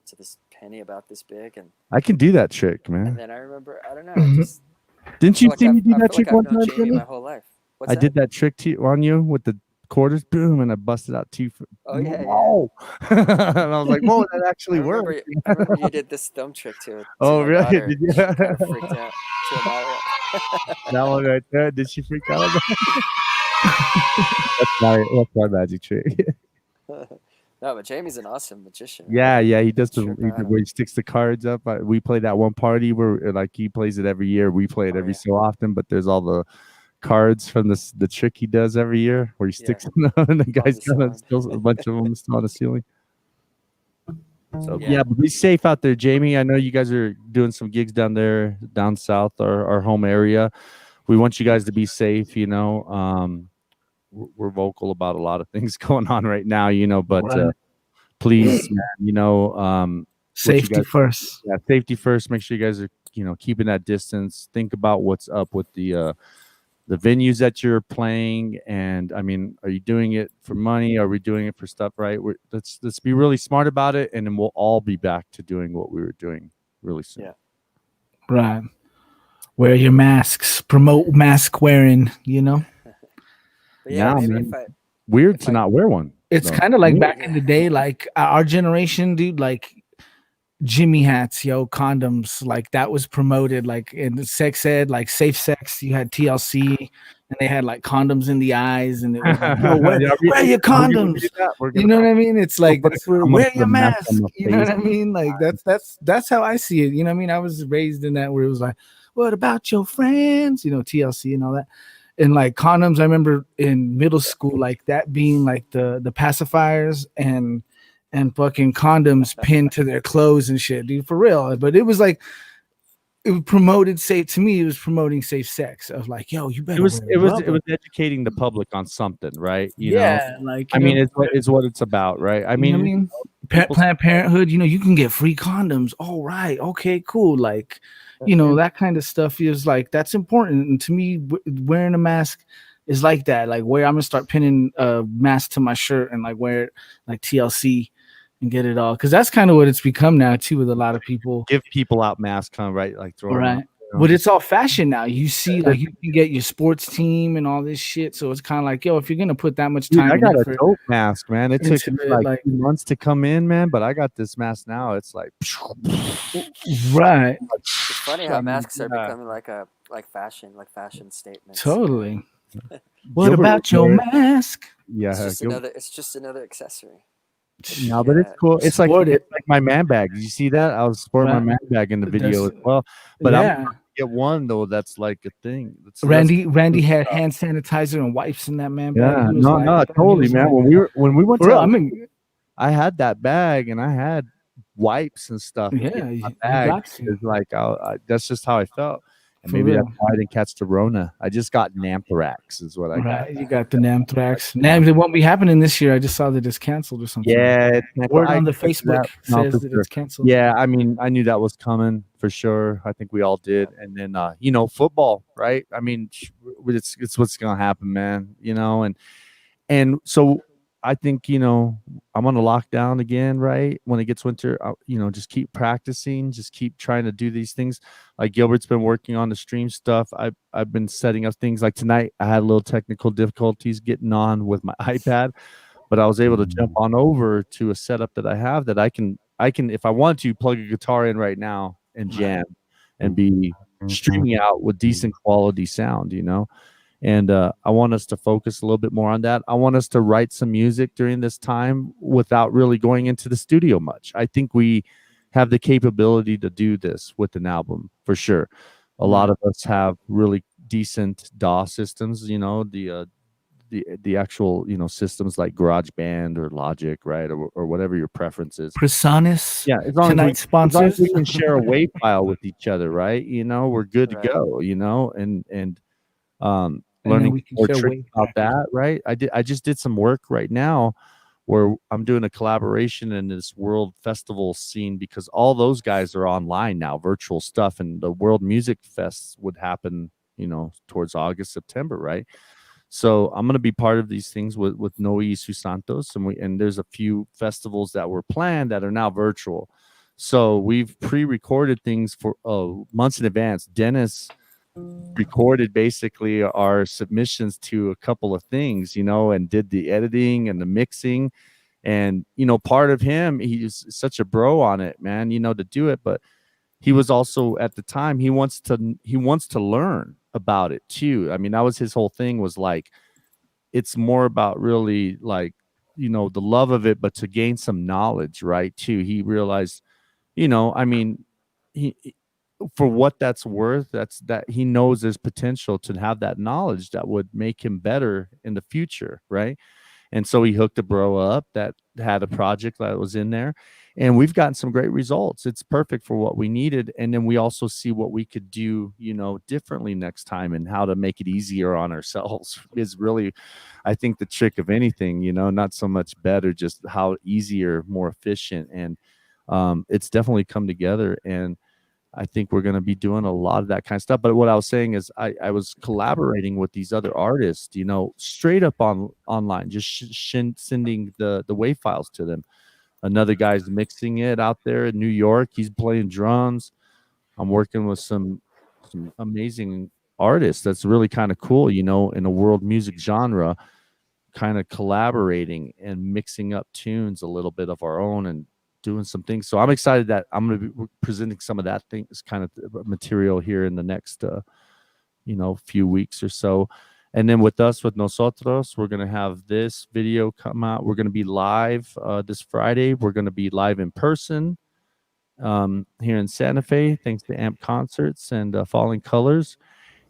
to this penny about this big, and I can do that trick, man. then I remember. I don't know. I just Didn't you see me do I that feel trick like one I've known time? Jamie Jimmy? my whole life. What's I that? did that trick on you with the quarters, boom, and I busted out two. Oh yeah, Whoa. And I was like, "Whoa, that actually I remember, worked." I remember you did this thumb trick to Oh, my really? daughter. Did you? She kind of freaked out. To Amara. That one right there. Did she freak out? That's my magic trick. No, but Jamie's an awesome magician. Yeah, he does Trick out. where he sticks the cards up. We played that one party where like he plays it every year. We play it Oh, every yeah. so often, but there's all the cards from the trick he does every year where he sticks them and the guy's the gonna ceiling. still a bunch of them still on the ceiling. So Yeah. yeah, but be safe out there, Jamie. I know you guys are doing some gigs down south, our home area. We want you guys to be safe. We're vocal about a lot of things going on right now, but Right. please, man, what you Safety guys- first. yeah, safety first. Make sure you guys are keeping that distance. Think about what's up with the venues that you're playing, and I mean, are you doing it for money? Are we doing it for stuff, right? Let's be really smart about it, and then we'll all be back to doing what we were doing really soon. Yeah. Right. Wear your masks. Promote mask wearing. You know. But yeah, Now, maybe man, if I weird if to I not wear one. It's though. kind of like Weird. back in the day, like our generation, dude. Like Jimmy hats, condoms, like that was promoted. Like in the sex ed, like safe sex, you had TLC, and they had like condoms in the eyes, and it was like, yo, wear Yeah, wear your are we gonna condoms. do that? We're You gonna know what I mean? It's like put that's where I'm gonna wear put your a mask on mask. my You know what face. I mean? Like that's how I see it. You know what I mean? I was raised in that where it was like, what about your friends? TLC and all that. And like condoms, I remember in middle school, like that being like the pacifiers and fucking condoms pinned to their clothes and shit, dude, for real. But it was like it promoted safe to me. It was promoting safe sex. I was like, yo, you It better was wear it was it rubber. was educating the public on something, right? Yeah, like I mean, it's what it's about, right? I you know what I mean, mean? people Planned Parenthood, you can get free condoms. All right, okay, cool. Like, that kind of stuff is like that's important. And to me, wearing a mask is like that. Like, where I'm gonna start pinning a mask to my shirt and like wear it like TLC and get it all because that's kind of what it's become now too with a lot of people. give people out masks, kind of right, like throw them Right. out. But it's all fashion now. You see, like you can get your sports team and all this shit. So it's kind of like, yo, if you're gonna put that much Dude, time I and got a effort dope mask, man. It took into me it, like like 2 months to come in, man, but I got this mask now. It's like right, it's funny how I mean, masks are yeah. becoming like fashion statements. totally. What Gilbert about would your wear it. mask? Yeah, It's just another accessory. no, but it's cool. It's like Sport it, my man bag. Did you see that? I was sporting my right? man bag in the video as That's- well. But I'm yeah. trying to get one though. That's like a thing. That's Randy had hand sanitizer and wipes in that man bag. yeah. He was No, like, no, he totally, was man. like, When we went for to real. I LA, mean, I had that bag and I had wipes and stuff in yeah, my you bag. got to It's like that's just how I felt. And for maybe that's real. why I didn't catch the Rona. I just got anthrax, is what I got. Right, you got the Namthrax. It won't be happening this year. I just saw that it's canceled or something. Yeah, it's Word I on the expected Facebook that. No, says for that sure. it's canceled. Yeah, I mean, I knew that was coming for sure. I think we all did. And then, football, right? I mean, it's what's gonna happen, man. And so I think, I'm on a lockdown again, right? When it gets winter, just keep practicing, just keep trying to do these things. Like Gilbert's been working on the stream stuff. I've been setting up things like tonight. I had a little technical difficulties getting on with my iPad, but I was able to jump on over to a setup that I have that I can if I want to plug a guitar in right now and jam and be streaming out with decent quality sound, and I want us to focus a little bit more on that. I want us to write some music during this time without really going into the studio much. I think we have the capability to do this with an album for sure. A lot of us have really decent DAW systems, the actual systems like GarageBand or Logic, right, or whatever your preference is. Presonus, Yeah, as long tonight's as sponsors. we can share a WAV file with each other, right? We're good to Right. go. And And then learning we can more share tricks wave about package. that, right? I just did some work right now where I'm doing a collaboration in this world festival scene because all those guys are online now, virtual stuff, and the World Music Fest would happen, towards August, September, right? So I'm gonna be part of these things with Noe Santos, and there's a few festivals that were planned that are now virtual. So we've pre-recorded things for months in advance. Dennis recorded basically our submissions to a couple of things, and did the editing and the mixing. And part of him, he's such a bro on it, man, to do it. But he was also at the time he wants to learn about it too. I mean, that was his whole thing, was like it's more about really like the love of it, but to gain some knowledge, right? Too, he realized, I mean, he for what that's worth, that he knows there's potential to have that knowledge that would make him better in the future, right? And so he hooked a bro up that had a project that was in there, and we've gotten some great results. It's perfect for what we needed. And then we also see what we could do, differently next time, and how to make it easier on ourselves is really, I think, the trick of anything, not so much better, just how easier, more efficient. And it's definitely come together. And I think we're going to be doing a lot of that kind of stuff. But what I was saying is, I was collaborating with these other artists, straight up online, just sending the wave files to them. Another guy's mixing it out there in New York. He's playing drums. I'm working with some amazing artists. That's really kind of cool, in a world music genre, kind of collaborating and mixing up tunes a little bit of our own and doing some things. So I'm excited that I'm going to be presenting some of that things kind of material here in the next few weeks or so. And then with Nosotros, we're going to have this video come out. We're going to be live this Friday. We're going to be live in person here in Santa Fe, thanks to Amp Concerts and Falling Colors.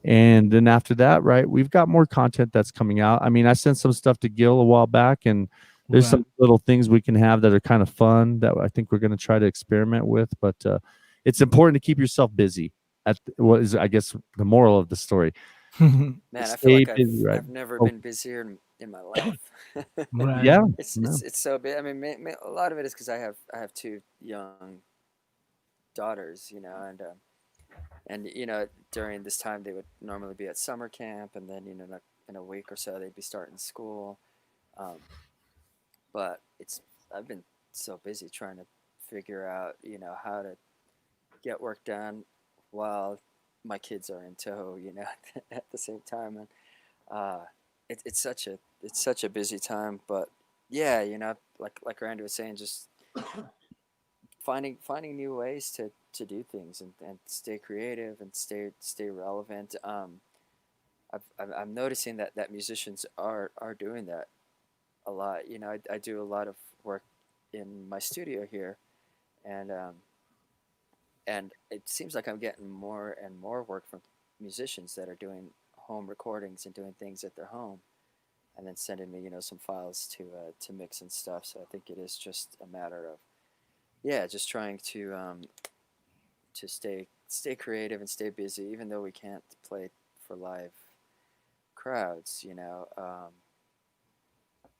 And then after that, right, we've got more content that's coming out. I mean, I sent some stuff to Gil a while back, and there's some little things we can have that are kind of fun that I think we're going to try to experiment with. But it's important to keep yourself busy. What is, I guess, the moral of the story. Man, I feel like I've never Oh, been busier in my life. Right. yeah. It's so big. I mean, a lot of it is because I have two young daughters, and during this time they would normally be at summer camp, and then in a week or so they'd be starting school. Um, but I've been so busy trying to figure out how to get work done while my kids are in tow, at the same time, and uh, it's such a busy time. But yeah, like Randy was saying, just finding new ways to do things and stay creative and stay relevant. I'm noticing that musicians are doing that a lot. I do a lot of work in my studio here, and and it seems like I'm getting more and more work from musicians that are doing home recordings and doing things at their home, and then sending me some files to mix and stuff. So I think it is just a matter of just trying to stay creative and stay busy, even though we can't play for live crowds.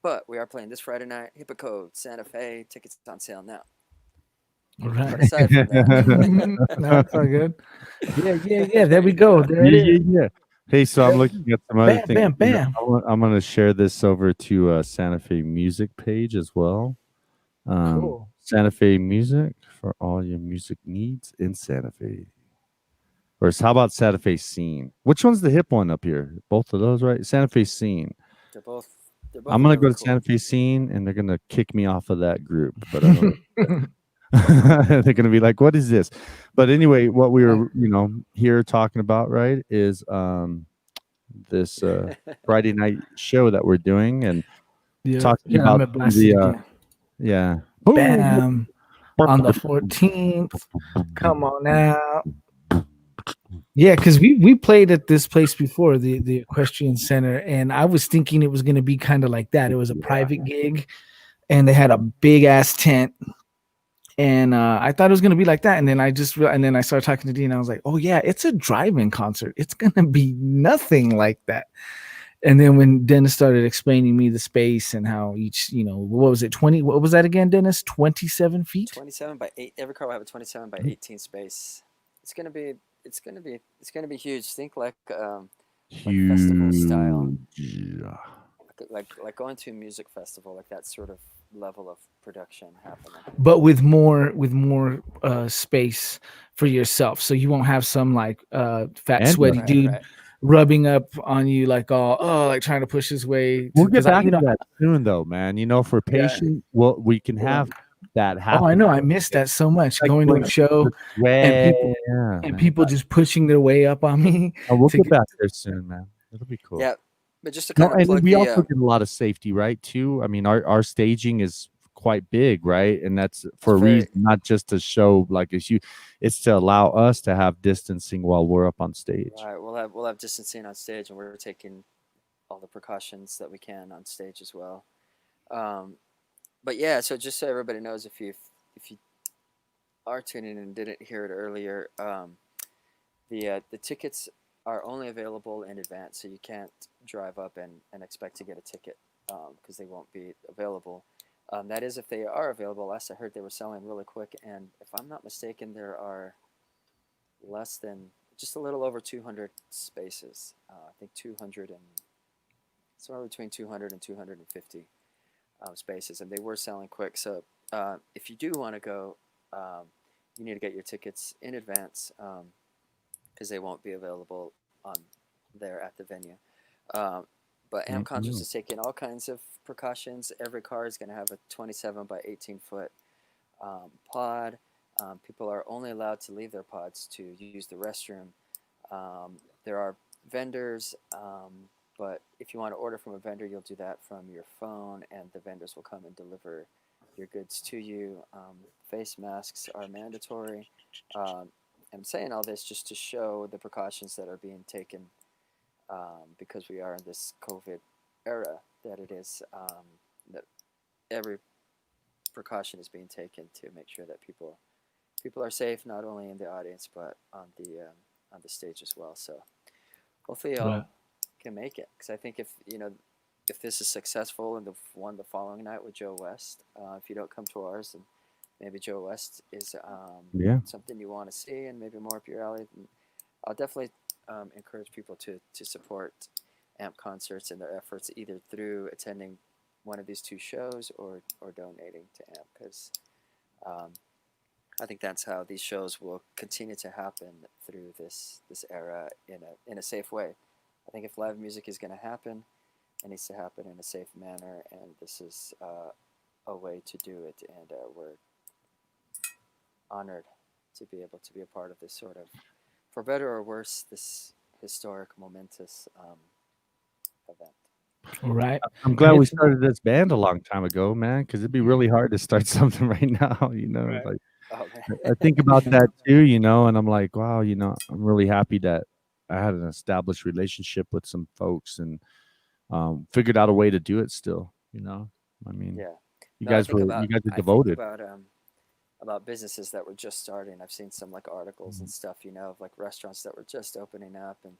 But we are playing this Friday night, Hippocode, Santa Fe. Tickets on sale now. Right. But aside from that, No, it's all good. Yeah. There we go. There it is. Yeah. Hey, so I'm looking at some other Bam, things. bam, bam. I'm going to share this over to Santa Fe Music page as well. Cool. Santa Fe Music for all your music needs in Santa Fe. Or how about Santa Fe Scene? Which one's the hip one up here? Both of those, right? Santa Fe Scene. they're both. I'm gonna really go to cool. Santa Fe Scene, and they're gonna kick me off of that group. But I don't know. They're gonna be like, "What is this?" But anyway, what we were, here talking about, right, is this Friday night show that we're doing, and talking I'm about gonna blast it again. yeah. Bam. On the 14th. Come on out. Yeah, because we played at this place before, the Equestrian Center, and I was thinking it was going to be kind of like that. It was a private gig, and they had a big ass tent, and I thought it was going to be like that. And then I started talking to Dean. I was like, oh yeah, it's a drive-in concert. It's going to be nothing like that. And then when Dennis started explaining me the space and how each, what was it, 20? What was that again, Dennis? 27 feet? 27 by 8. Every car will have a 27 by 18 space. It's gonna be huge. Think like festival style, like going to a music festival, like that sort of level of production happening. But with more space for yourself, so you won't have some like fat sweaty dude rubbing up on you like like trying to push his way. We'll get back to that soon, though, man. For patient, we can have that happen. Oh, I know. I missed that so much. Going to a show and people just pushing their way up on me. We'll get back there soon, man. It'll be cool. Yeah, but just to kind of plug we also get a lot of safety, right? Too. I mean, our staging is quite big, right? And that's for a reason, not just to show like it's to allow us to have distancing while we're up on stage. Right. We'll have distancing on stage, and we're taking all the precautions that we can on stage as well. But yeah, so just so everybody knows, if you are tuning in and didn't hear it earlier, the tickets are only available in advance, so you can't drive up and expect to get a ticket because they won't be available. That is, if they are available. Last I heard, they were selling really quick, and if I'm not mistaken, there are less than just a little over 200 spaces. I think 200 and somewhere between 200 and 250 spaces, and they were selling quick. So if you do want to go, um, you need to get your tickets in advance because they won't be available on there at the venue. Um, but Amp Concerts Mm-mm. is taking all kinds of precautions. Every car is going to have a 27 by 18-foot pod. People are only allowed to leave their pods to use the restroom. There are vendors, but if you want to order from a vendor, you'll do that from your phone, and the vendors will come and deliver your goods to you. Face masks are mandatory. I'm saying all this just to show the precautions that are being taken because we are in this COVID era. That it is that every precaution is being taken to make sure that people are safe, not only in the audience but on the stage as well. So hopefully Right. y'all can make it, because I think if this is successful and the one the following night with Joe West, if you don't come to ours, and maybe Joe West is Yeah, something you want to see and maybe more up your alley, then I'll definitely encourage people to support AMP concerts and their efforts either through attending one of these two shows or donating to AMP, because um, I think that's how these shows will continue to happen through this era in a safe way. I think if live music is going to happen, it needs to happen in a safe manner, and this is a way to do it. And we're honored to be able to be a part of this sort of, for better or worse, this historic, momentous event. Right. I'm And glad we it's started this band a long time ago, man. Because it'd be really hard to start something right now. right. Like Oh I man, think about that too. And I'm like, wow. I'm really happy that I had an established relationship with some folks and figured out a way to do it still. I mean, yeah. you No, guys were I think devoted. about businesses that were just starting. I've seen some like articles and Mhm. stuff, of like restaurants that were just opening up, and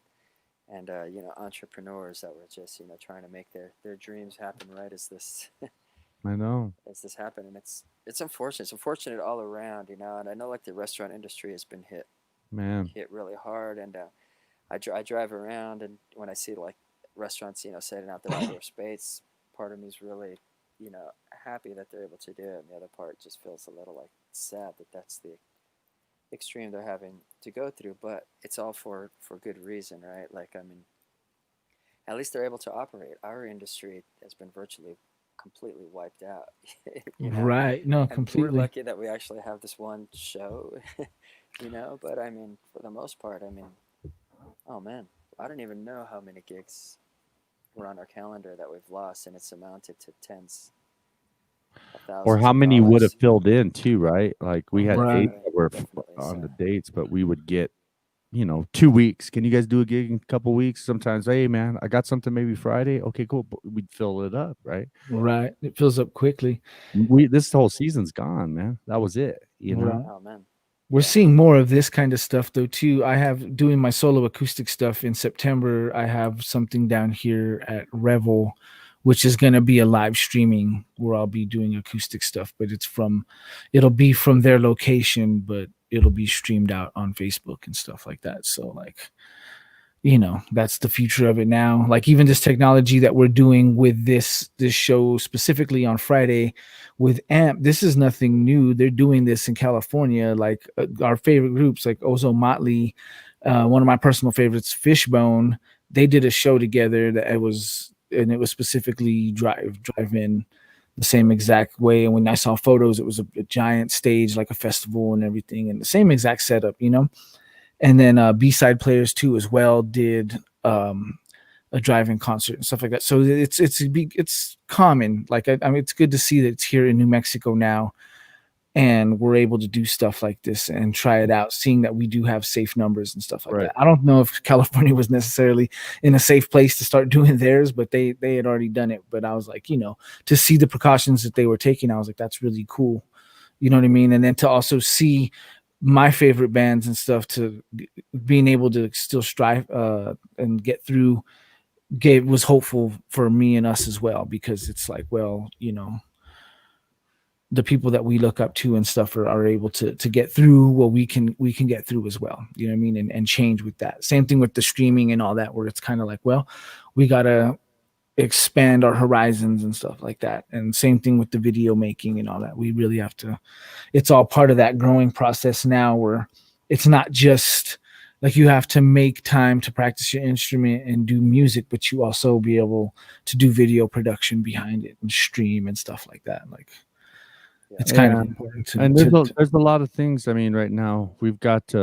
entrepreneurs that were just trying to make their dreams happen right as this I know, as this happened. And it's unfortunate. It's unfortunate all around, and I know like the restaurant industry has been man. hit really hard. And I drive around, and when I see like restaurants setting out their outdoor space, part of me is really you know happy that they're able to do it, and the other part just feels a little like sad that that's the extreme they're having to go through. But it's all for good reason, right? Like, I mean, at least they're able to operate. Our industry has been virtually completely wiped out, you know. Right. No, And we're completely. lucky that we actually have this one show, But I mean, for the most part, I mean, oh man, I don't even know how many gigs were on our calendar that we've lost, and it's amounted to tens of Or thousands how of many would have dollars. filled in too, right? Like we Oh, had Right. dates definitely, that were definitely. on the So dates, but we would get 2 weeks. Can you guys do a gig in a couple weeks? Sometimes, hey man, I got something maybe Friday. Okay, cool. We'd fill it up, right? yeah, Right. It fills up quickly. We This whole season's gone, man. That was it. Right. oh man, We're yeah, seeing more of this kind of stuff though too. I have doing my solo acoustic stuff in September. I have something down here at Revel, which is going to be a live streaming where I'll be doing acoustic stuff, but it'll be from their location, but it'll be streamed out on Facebook and stuff like that. So like, that's the future of it now. Like even this technology that we're doing with this show specifically on Friday with Amp, this is nothing new. They're doing this in California. Like our favorite groups like Ozo Motley, one of my personal favorites, Fishbone, they did a show together that it was specifically drive in the same exact way. And when I saw photos, it was a giant stage, like a festival and everything, and the same exact setup. And then B-side players too as well did a drive-in concert and stuff like that. So it's common. Like I mean, it's good to see that it's here in New Mexico now, and we're able to do stuff like this and try it out. Seeing that we do have safe numbers and stuff like Right. that. I don't know if California was necessarily in a safe place to start doing theirs, but they had already done it. But I was like, to see the precautions that they were taking, I was like, that's really cool. You know what I mean? And then to also see my favorite bands and stuff, to being able to still strive and get through, was hopeful for me and us as well, because it's like, well, the people that we look up to and stuff are able to get through what we can get through as well. You know what I mean? And change with that. Same thing with the streaming and all that, where it's kind of like, well, we gotta expand our horizons and stuff like that. And same thing with the video making and all that. We really have to, it's all part of that growing process now, where it's not just like you have to make time to practice your instrument and do music, but you also be able to do video production behind it and stream and stuff like that. Like it's kind of Yeah. important to, And to there's a lot of things. I mean, right now we've got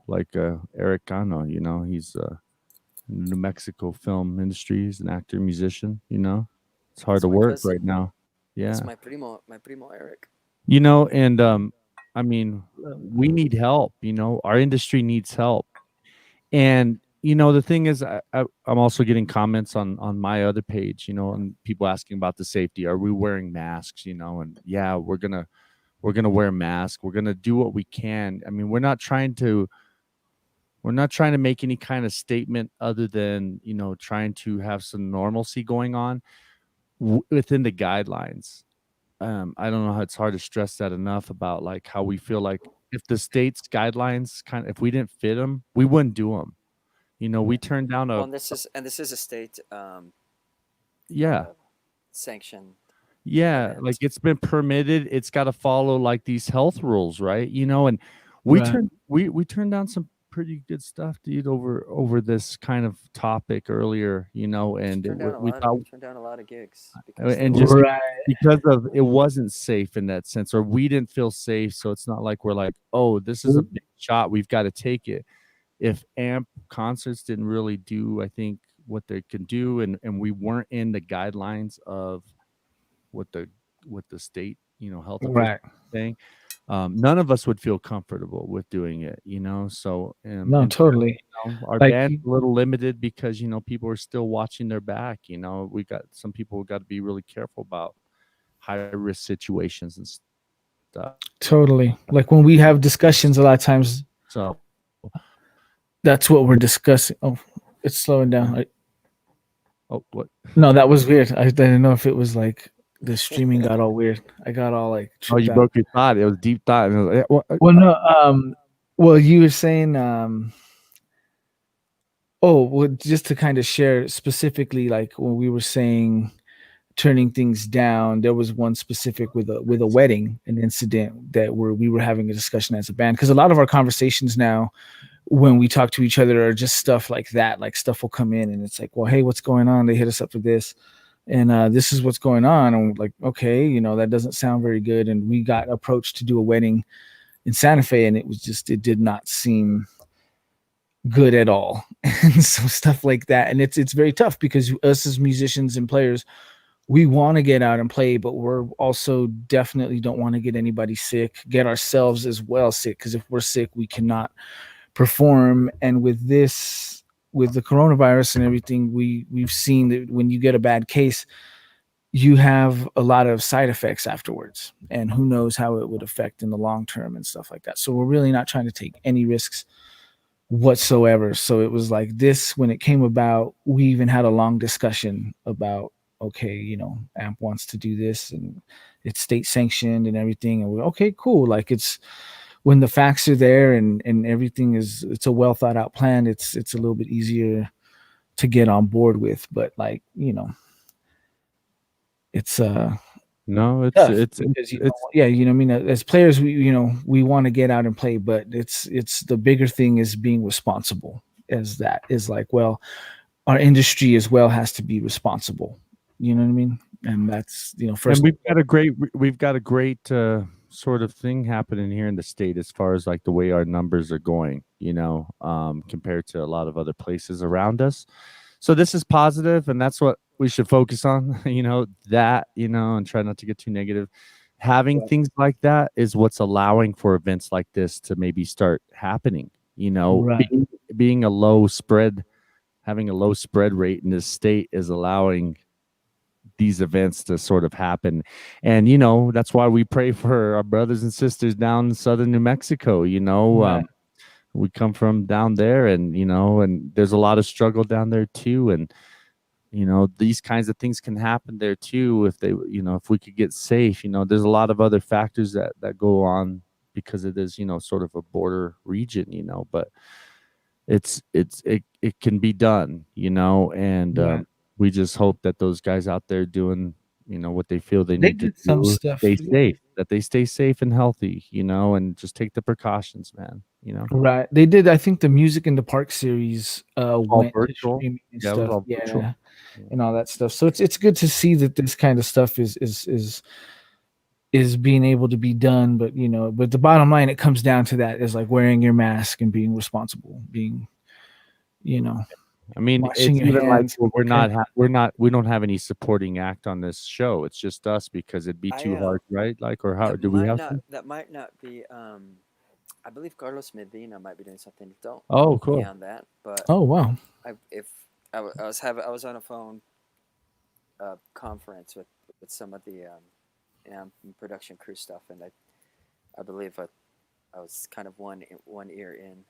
like Eric Cano. He's New Mexico film industry. He's an actor, musician. It's hard That's to my work cousin. right now. That's Yeah, my primo Eric. and I mean, we need help. Our industry needs help. And the thing is, I'm also getting comments on my other page. And people asking about the safety. Are we wearing masks? And yeah, we're gonna wear masks. We're gonna do what we can. I mean, we're not trying to make any kind of statement other than trying to have some normalcy going on within the guidelines. I don't know how, it's hard to stress that enough about like how we feel like if the state's guidelines if we didn't fit them, we wouldn't do them. We turned down Well, a and this is a state yeah. sanctioned Yeah, like event. it's been permitted. It's got to follow like these health rules, right? And we right, turned down some pretty good stuff, dude, over this kind of topic earlier, and we thought, Turned down a lot of gigs because there and was just right, because of it wasn't safe in that sense, or we didn't feel safe. So it's not like we're like, oh, this is a big shot, we've got to take it. If amp concerts didn't really do, I think, what they can do, and we weren't in the guidelines of what the state health officials right. saying, none of us would feel comfortable with doing it. So No, and totally. our Like band's a little limited because people are still watching their back. We got some people got to be really careful about high risk situations and stuff. totally. Like when we have discussions, a lot of times So that's what we're discussing. Oh, it's slowing down. oh, what? No, that was weird. I didn't know if it was like the streaming got all weird. I got all like Oh, tripped you out. broke your thought. It was deep thought. And it was like, Well, no, well, you were saying, oh, well, just to kind of share specifically, like when we were saying turning things down, there was one specific with a wedding, an incident that where we were having a discussion as a band, because a lot of our conversations now when we talk to each other are just stuff like that. Like stuff will come in and it's like, well, hey, what's going on? They hit us up for this, and this is what's going on. And we're like, okay, that doesn't sound very good. And we got approached to do a wedding in Santa Fe, and it did not seem good at all. And so stuff like that, and it's very tough because us as musicians and players, we want to get out and play, but we're also definitely don't want to get anybody sick, get ourselves as well sick, because if we're sick we cannot perform. And with the coronavirus and everything, we've seen that when you get a bad case, you have a lot of side effects afterwards, and who knows how it would affect in the long term and stuff like that. So we're really not trying to take any risks whatsoever. So it was like this, when it came about, we even had a long discussion about, okay, AMP wants to do this and it's state sanctioned and everything, and we're okay, cool. Like it's when the facts are there and everything it's a well thought out plan, it's a little bit easier to get on board with. But like, it's no, it's tough it's because it's yeah, I mean, as players, we want to get out and play, but it's the bigger thing is being responsible. As that is like, well, our industry as well has to be responsible. You know what I mean? And that's first. and we've got a great sort of thing happening here in the state as far as like the way our numbers are going, compared to a lot of other places around us. So this is positive, and that's what we should focus on, and try not to get too negative. Having things like that is what's allowing for events like this to maybe start happening. Right. Being a low spread, having a low spread rate in this state is allowing these events to sort of happen. And that's why we pray for our brothers and sisters down in southern New Mexico. Right. We come from down there, and and there's a lot of struggle down there too. And these kinds of things can happen there too if they, if we could get safe. There's a lot of other factors that go on because it is, sort of a border region, but it can be done, and Right. we just hope that those guys out there doing, what they feel they They need to did some do, stuff. stay safe, that they stay safe and healthy, and just take the precautions, man. Right. They did. I think the Music in the Park series All went to virtual. streaming and Yeah, it was stuff. all virtual. Yeah, Yeah. and all that stuff. So it's good to see that this kind of stuff is being able to be done. But but the bottom line, it comes down to that is like wearing your mask and being responsible, being I mean, washing it's your even like hands. we don't have any supporting act on this show. It's just us because it'd be too hard, right? Like, or how do we have to? that might not be. I believe Carlos Medina might be doing something. Don't Oh, quote me cool. on that, but Oh wow. I was on a phone conference with some of the production crew stuff, and I believe I was kind of one ear in,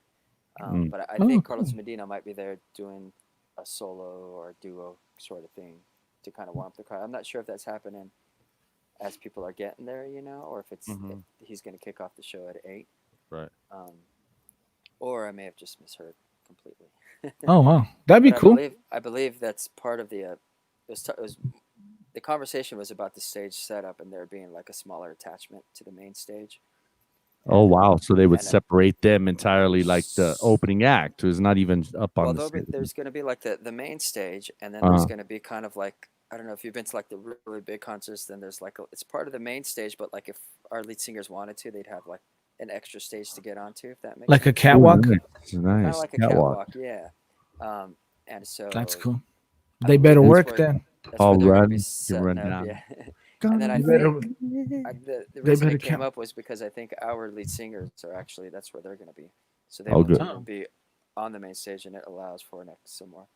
Mm. but I Oh, think cool. Carlos Medina might be there doing a solo or a duo sort of thing to kind of warm up the crowd. I'm not sure if that's happening as people are getting there, or if if he's going to kick off the show at 8, Right. um, or I may have just misheard completely. Oh wow. That'd be But cool. I believe that's part of it was the conversation was about the stage setup and there being like a smaller attachment to the main stage. Oh, And wow. So they would and separate them entirely, like the opening act was not even up on well, the stage. there's going to be like the main stage, and then there's Uh, going to be kind of like, I don't know if you've been to like the really big concerts. Then there's like it's part of the main stage, but like if our lead singers wanted to, they'd have like an extra stage to get onto, if that makes Like a sense. ooh, catwalk. nice. Kind of Nice. like a Catwalk. catwalk, yeah. And That's so cool. I They believe better work then. that's All where they're going to be run. You setting run up, down. yeah. And then Gonna I They better. think the They reason better it came count. up was because I think our lead singers are actually that's where they're going to be, so they Oh, want good. to Oh. be on the main stage, and it allows for some more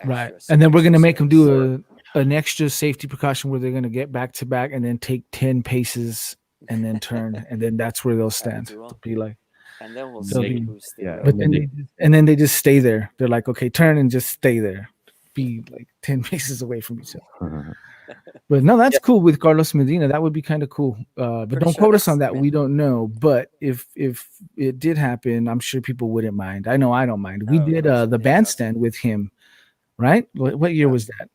Right. extra And then we're gonna extra make them space. do an extra safety precaution where they're gonna get back to back and then take 10 paces and then turn, and then that's where they'll Have a stand. duel, They'll be like, and then we'll they'll see be. who's the Yeah, real. But and then they just stay there. They're like, okay, turn and just stay there. Be like 10 paces away from each other. But no, that's cool with Carlos Medina. That would be kind of cool. But Pretty don't sure quote us on that's that. the We main. don't know. But if it did happen, I'm sure people wouldn't mind. I know I don't mind. We Oh, did Carlos the Medina's awesome. bandstand with him, right? What year Yeah, was that?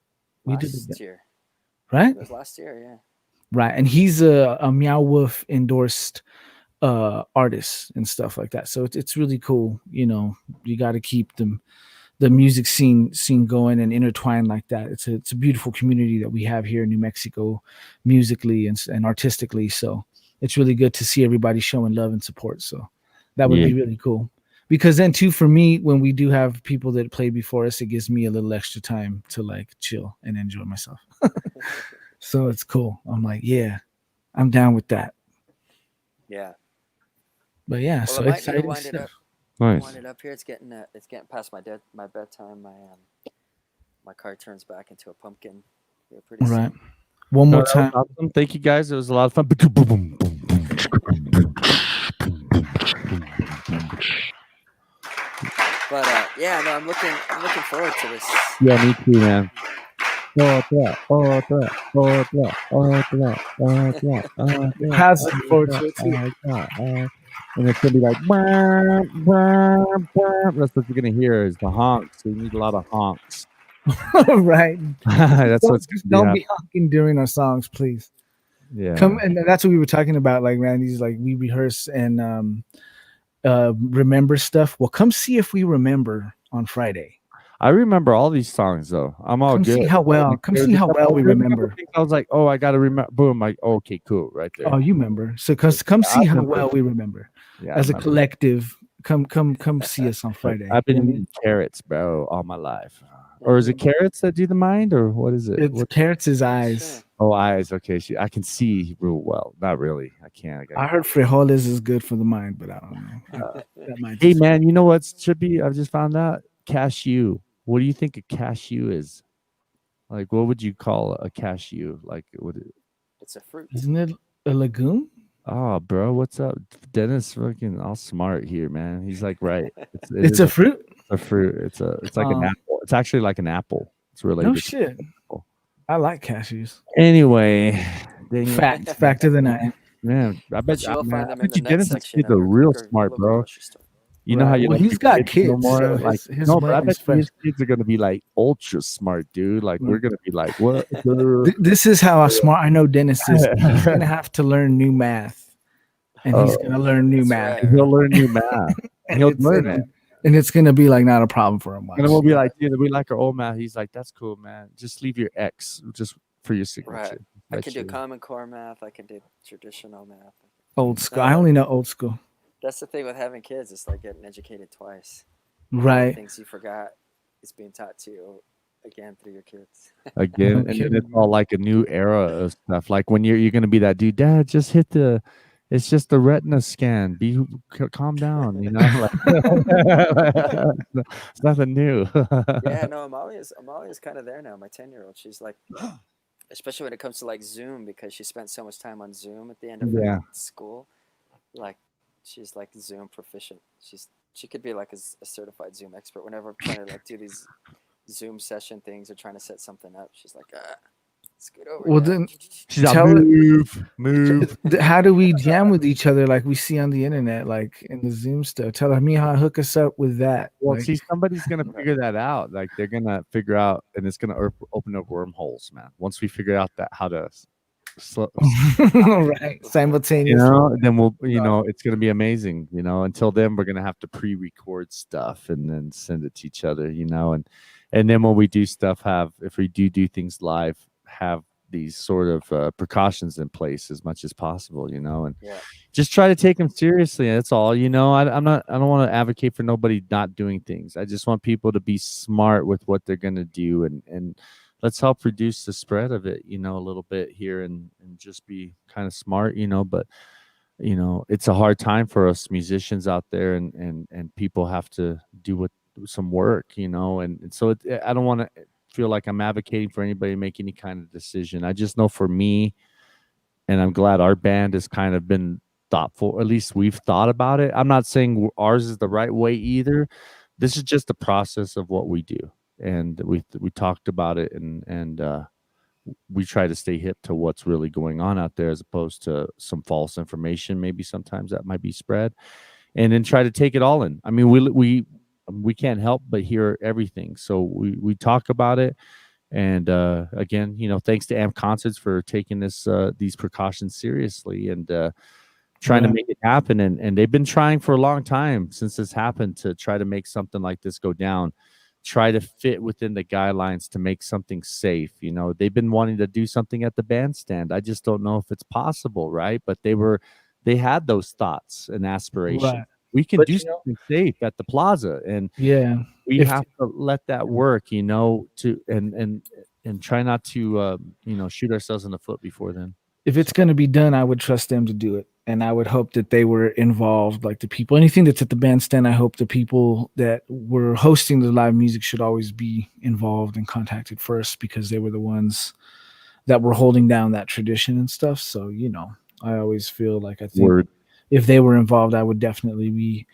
We did last year. right? It was last year, yeah. Right. And he's a Meow Wolf endorsed artist and stuff like that. So it's really cool. You got to keep the music scene going and intertwined like that. It's a beautiful community that we have here in New Mexico, musically and artistically. So it's really good to see everybody showing love and support. So that would Yeah. be really cool. Because then too, for me, when we do have people that play before us, it gives me a little extra time to like chill and enjoy myself. So it's cool. I'm like, yeah, I'm down with that. Yeah. But yeah, Well, so I might need to exciting wind it stuff. up. Nice. Wind it up here. It's getting past my bedtime. My car turns back into a pumpkin here pretty Right. soon. One No, more that was time. awesome. Thank you guys. It was a lot of fun. But yeah, no, I'm looking forward to this. Yeah, me too, man. How's looking forward to it too. And it's gonna be like, "Wah, wah, wah." That's what you're gonna hear is the honks. We need a lot of honks. Right. That's what's Just gonna don't be be honking during our songs, please. happening. Come Yeah. and that's what we were talking about. Like Randy's like we rehearse and remember stuff. Well, come see if we remember on Friday. I remember all these songs though. I'm all Come good. see how well. Like, Come there's see a how couple well we there's a couple remember. things I was like, oh, I gotta remember. Boom, like, okay, cool, right there. Oh, you remember. So come I see how remember. well we remember Yeah, I as a remember. collective. Come see us on Friday. I've been You know what I mean? eating carrots, bro, all my life. Or is it carrots that do the mind, or what is it? It's What? carrots' Sure. eyes. Oh, eyes. Okay, I can see real well. Not really. I can't. I heard frijoles is good for the mind, but I don't know. That might Hey, just man, you know what should be? I've just found out cashew. What do you think a cashew is? Like, what would you call a cashew? Like, would it? It's a fruit. isn't it a legume? Oh, bro, what's up? Dennis, fucking all smart here, man. He's like, right. It It's is a fruit. a fruit. It's like an apple. It's actually like an apple. It's that's related. No to shit. people. I like cashews. Anyway, Daniel, Fact of the night. man, But you will man, find I them in bet the you nut Dennis's section kids of are your, real your smart, local bro. grocery store. You know how Right. you Well, let he's your got know kids, more? so Like, his no, but I brain bet is you fresh. his kids are gonna be like ultra smart, dude. Like, we're Mm. gonna be like, what? This is how smart I know Dennis is. He's gonna have to learn new math, and he's Oh, gonna learn new That's math, right. he'll learn new math. and He'll it's learn it. and it's gonna be like not a problem for him. And then Watch. we'll be like, dude, we like our old math. He's like, that's cool, man. Just leave your X just for your signature. Right. I Bet can do you. Common Core math. I can do traditional math. Old school. I only know old school. That's the thing with having kids. It's like getting educated twice. All the Right. things you forgot is being taught to you again through your kids. Again, No and then kidding. it's all like a new era of stuff. Like when you're gonna be that dude, Dad, just hit the. It's just the retina scan. Calm down, you know. Like, it's nothing new. Yeah, no, Amalia's kind of there now. My 10-year-old, she's like, especially when it comes to like Zoom, because she spent so much time on Zoom at the end of Yeah. her school. Like, she's like Zoom proficient. She could be like a certified Zoom expert. Whenever I'm trying to like do these Zoom session things or trying to set something up, she's like, scoot over. Well, Dad." then She's like, tell it. move. How do we jam with each other like we see on the internet, like in the Zoom stuff? Tell me how hook us up with that. Well, Like, see, somebody's gonna figure that out. Like they're gonna figure out, and it's gonna open up wormholes, man. Once we figure out that how to, right, you simultaneously. know, then we'll, it's gonna be amazing. Until then, we're gonna have to pre-record stuff and then send it to each other. And then when we do stuff, if we do things live, have these sort of precautions in place as much as possible. And Yeah. just try to take them seriously. That's all. I don't want to advocate for nobody not doing things. I just want people to be smart with what they're going to do, and let's help reduce the spread of it, a little bit here, and just be kind of smart, but it's a hard time for us musicians out there, and people have to do some work, and so I don't want to feel like I'm advocating for anybody to make any kind of decision. I just know for me, and I'm glad our band has kind of been thoughtful, or at least we've thought about it. I'm not saying ours is the right way either. This is just the process of what we do, and we talked about it, and we try to stay hip to what's really going on out there, as opposed to some false information maybe sometimes that might be spread, and then try to take it all in. I mean, we can't help but hear everything, so we talk about it. And again, thanks to Amp Concerts for taking these precautions seriously, and trying to make it happen. And they've been trying for a long time since this happened to try to make something like this go down, try to fit within the guidelines to make something safe. They've been wanting to do something at the bandstand. I just don't know if it's possible, right? But they had those thoughts and aspirations. Right. We can But, do something safe at the plaza, and yeah, we have to let that work, to and try not to shoot ourselves in the foot before then. if it's going to be done, I would trust them to do it. And I would hope that they were involved, like the people, anything that's at the bandstand. I hope the people that were hosting the live music should always be involved and contacted first, because they were the ones that were holding down that tradition and stuff. So, I always feel like, I think if they were involved, I would definitely be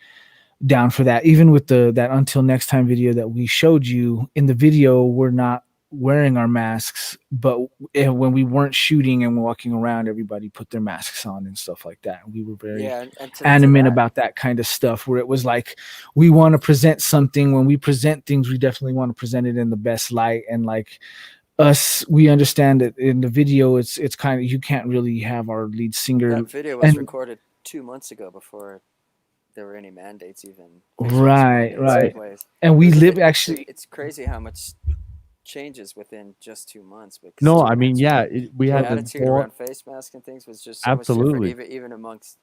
down for that. Even with that Until Next Time video that we showed you, in the video, we're not wearing our masks, but when we weren't shooting and walking around, everybody put their masks on and stuff like that. We were very and adamant about that kind of stuff, where it was like, we want to present something. When we present things, we definitely want to present it in the best light. And like us, we understand that in the video, it's kind of, you can't really have our lead singer. That video was recorded 2 months ago, before there were any mandates even. Right. And we live, actually, it's crazy how much changes within just 2 months. Because no, I mean, yeah, we had the attitude around face mask and things was just so much different, even amongst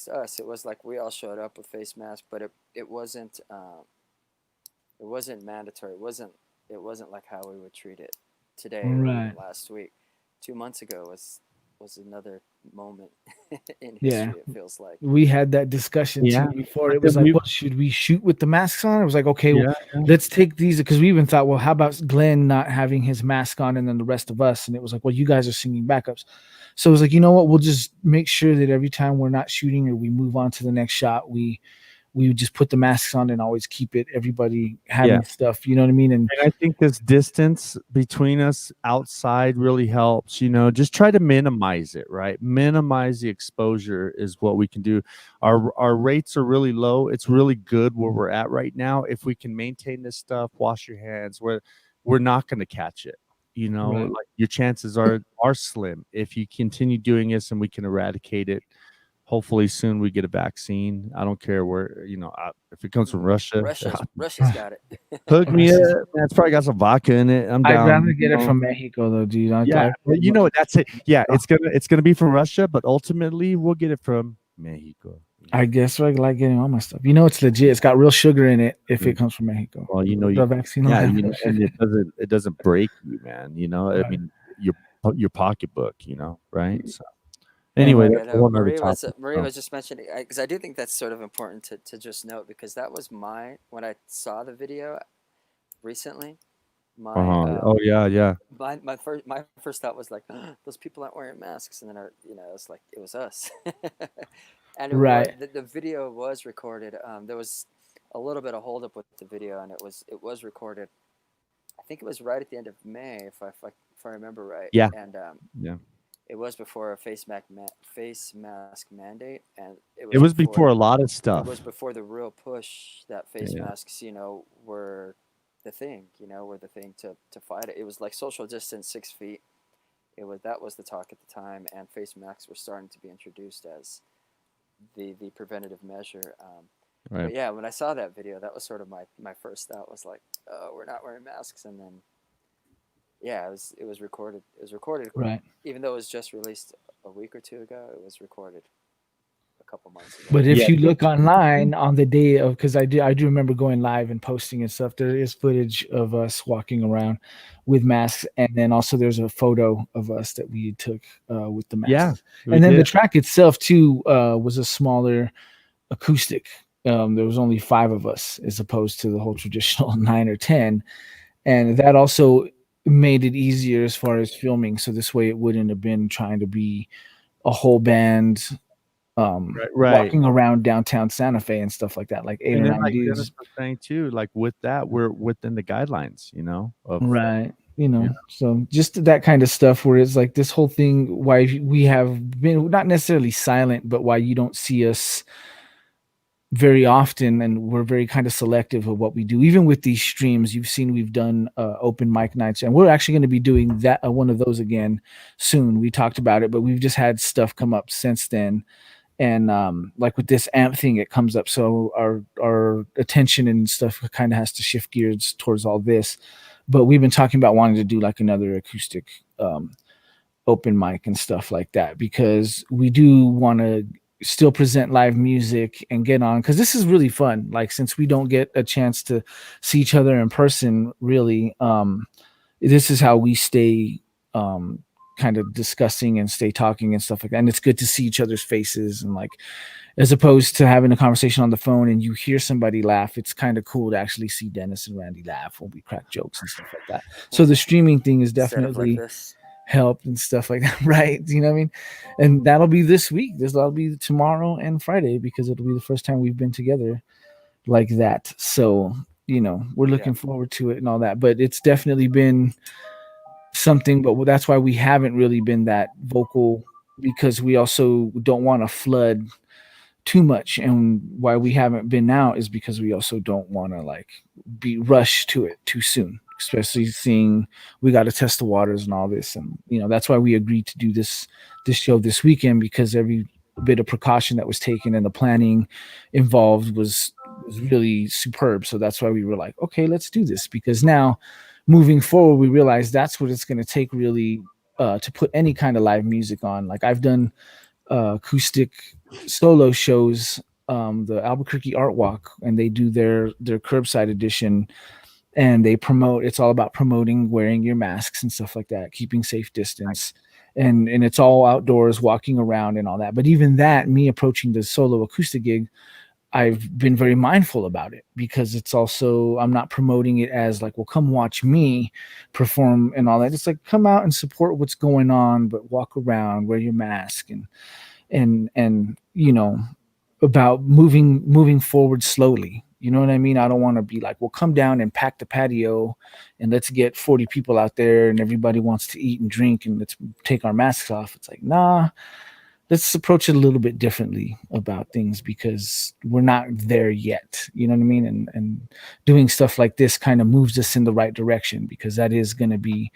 us. It was like we all showed up with face masks, but it wasn't mandatory. It wasn't like how we would treat it today or last week. 2 months ago was another moment in history. It feels like we had that discussion too before. It was like, well, should we shoot with the masks on? It was like, okay, let's take these, because we even thought, well, how about Glenn not having his mask on and then the rest of us? And it was like, well, you guys are singing backups. So it was like, you know what, we'll just make sure that every time we're not shooting or we move on to the next shot, we we would just put the masks on and always keep it, everybody having Yeah. stuff, you know what I mean? And And I think this distance between us outside really helps, just try to minimize it, right? Minimize the exposure is what we can do. Our rates are really low. It's really good where we're at right now. If we can maintain this stuff, wash your hands, we're not going to catch it. Right. Like your chances are slim if you continue doing this and we can eradicate it. Hopefully soon we get a vaccine. I don't care where, if it comes from Russia, Russia's got it. hook me up. Man, it's probably got some vodka in it. I'm I'd down. rather get it from Mexico though, dude. Yeah, well, that's it. Yeah, it's gonna be from Russia, but ultimately we'll get it from Mexico. I guess I like getting all my stuff. It's legit. It's got real sugar in it if it comes from Mexico. Well, the vaccine. yeah, and it doesn't break you, man. Right. I mean, your pocketbook, right? So anyway, that's one other topic. Maria was just mentioning, because I do think that's sort of important to just note, because that was when I saw the video recently, Oh yeah. my first thought was like, those people aren't wearing masks, and then it's like it was us. And Right. The video was recorded. There was a little bit of holdup with the video, and it was recorded. I think it was right at the end of May, if I remember right. Yeah. And Yeah. it was before a face mask mandate, and It was before a lot of stuff. It was before the real push that face masks, were the thing, were the thing to fight it. It was like social distance 6 feet. That was the talk at the time, and face masks were starting to be introduced as the preventative measure. Right. But yeah, when I saw that video, that was sort of my first thought was like, oh, we're not wearing masks, and then yeah, it was recorded. It was recorded, Right. Even though it was just released a week or two ago. It was recorded a couple months ago. But if you look online on the day of, because I do remember going live and posting and stuff, there is footage of us walking around with masks, and then also there's a photo of us that we took with the masks. Yeah, and then the track itself too was a smaller acoustic. There was only 5 of us as opposed to the whole traditional 9 or 10, and that also made it easier as far as filming. So this way, it wouldn't have been trying to be a whole band. Walking around downtown Santa Fe and stuff like that, like 8 or 9 like dudes. Dennis was saying too, like with that, we're within the guidelines, Right. So just that kind of stuff where it's like this whole thing, why we have been not necessarily silent, but why you don't see us very often, and we're very kind of selective of what we do. Even with these streams, you've seen we've done open mic nights, and we're actually going to be doing that one of those again soon. We talked about it, but we've just had stuff come up since then. And like with this amp thing, it comes up. So our attention and stuff kind of has to shift gears towards all this. But we've been talking about wanting to do like another acoustic open mic and stuff like that, because we do want to still present live music and get on, because this is really fun. Like, since we don't get a chance to see each other in person, really, this is how we stay kind of discussing and stay talking and stuff like that. And it's good to see each other's faces, and like, as opposed to having a conversation on the phone and you hear somebody laugh, it's kind of cool to actually see Dennis and Randy laugh when we crack jokes and stuff like that. So the streaming thing is definitely helped and stuff like that, right? You know what I mean? And that'll be this week. That'll be tomorrow and Friday, because it'll be the first time we've been together like that. So, we're looking forward to it and all that. But it's definitely been something, but that's why we haven't really been that vocal, because we also don't want to flood too much. And why we haven't been out is because we also don't want to like be rushed to it too soon, especially seeing we got to test the waters and all this. And that's why we agreed to do this show this weekend, because every bit of precaution that was taken and the planning involved was really superb. So that's why we were like, okay, let's do this, because now moving forward, we realize that's what it's going to take really to put any kind of live music on. Like, I've done acoustic solo shows, the Albuquerque Art Walk, and they do their curbside edition, and it's all about promoting wearing your masks and stuff like that, keeping safe distance, and it's all outdoors, walking around and all that. But even that, me approaching the solo acoustic gig, I've been very mindful about it, because it's also, I'm not promoting it as like, well, come watch me perform and all that. It's like, come out and support what's going on, but walk around, wear your mask, and about moving forward slowly. You know what I mean? I don't want to be like, well, come down and pack the patio and let's get 40 people out there and everybody wants to eat and drink and let's take our masks off. It's like, nah, let's approach it a little bit differently about things because we're not there yet. You know what I mean? And doing stuff like this kind of moves us in the right direction because that is going to be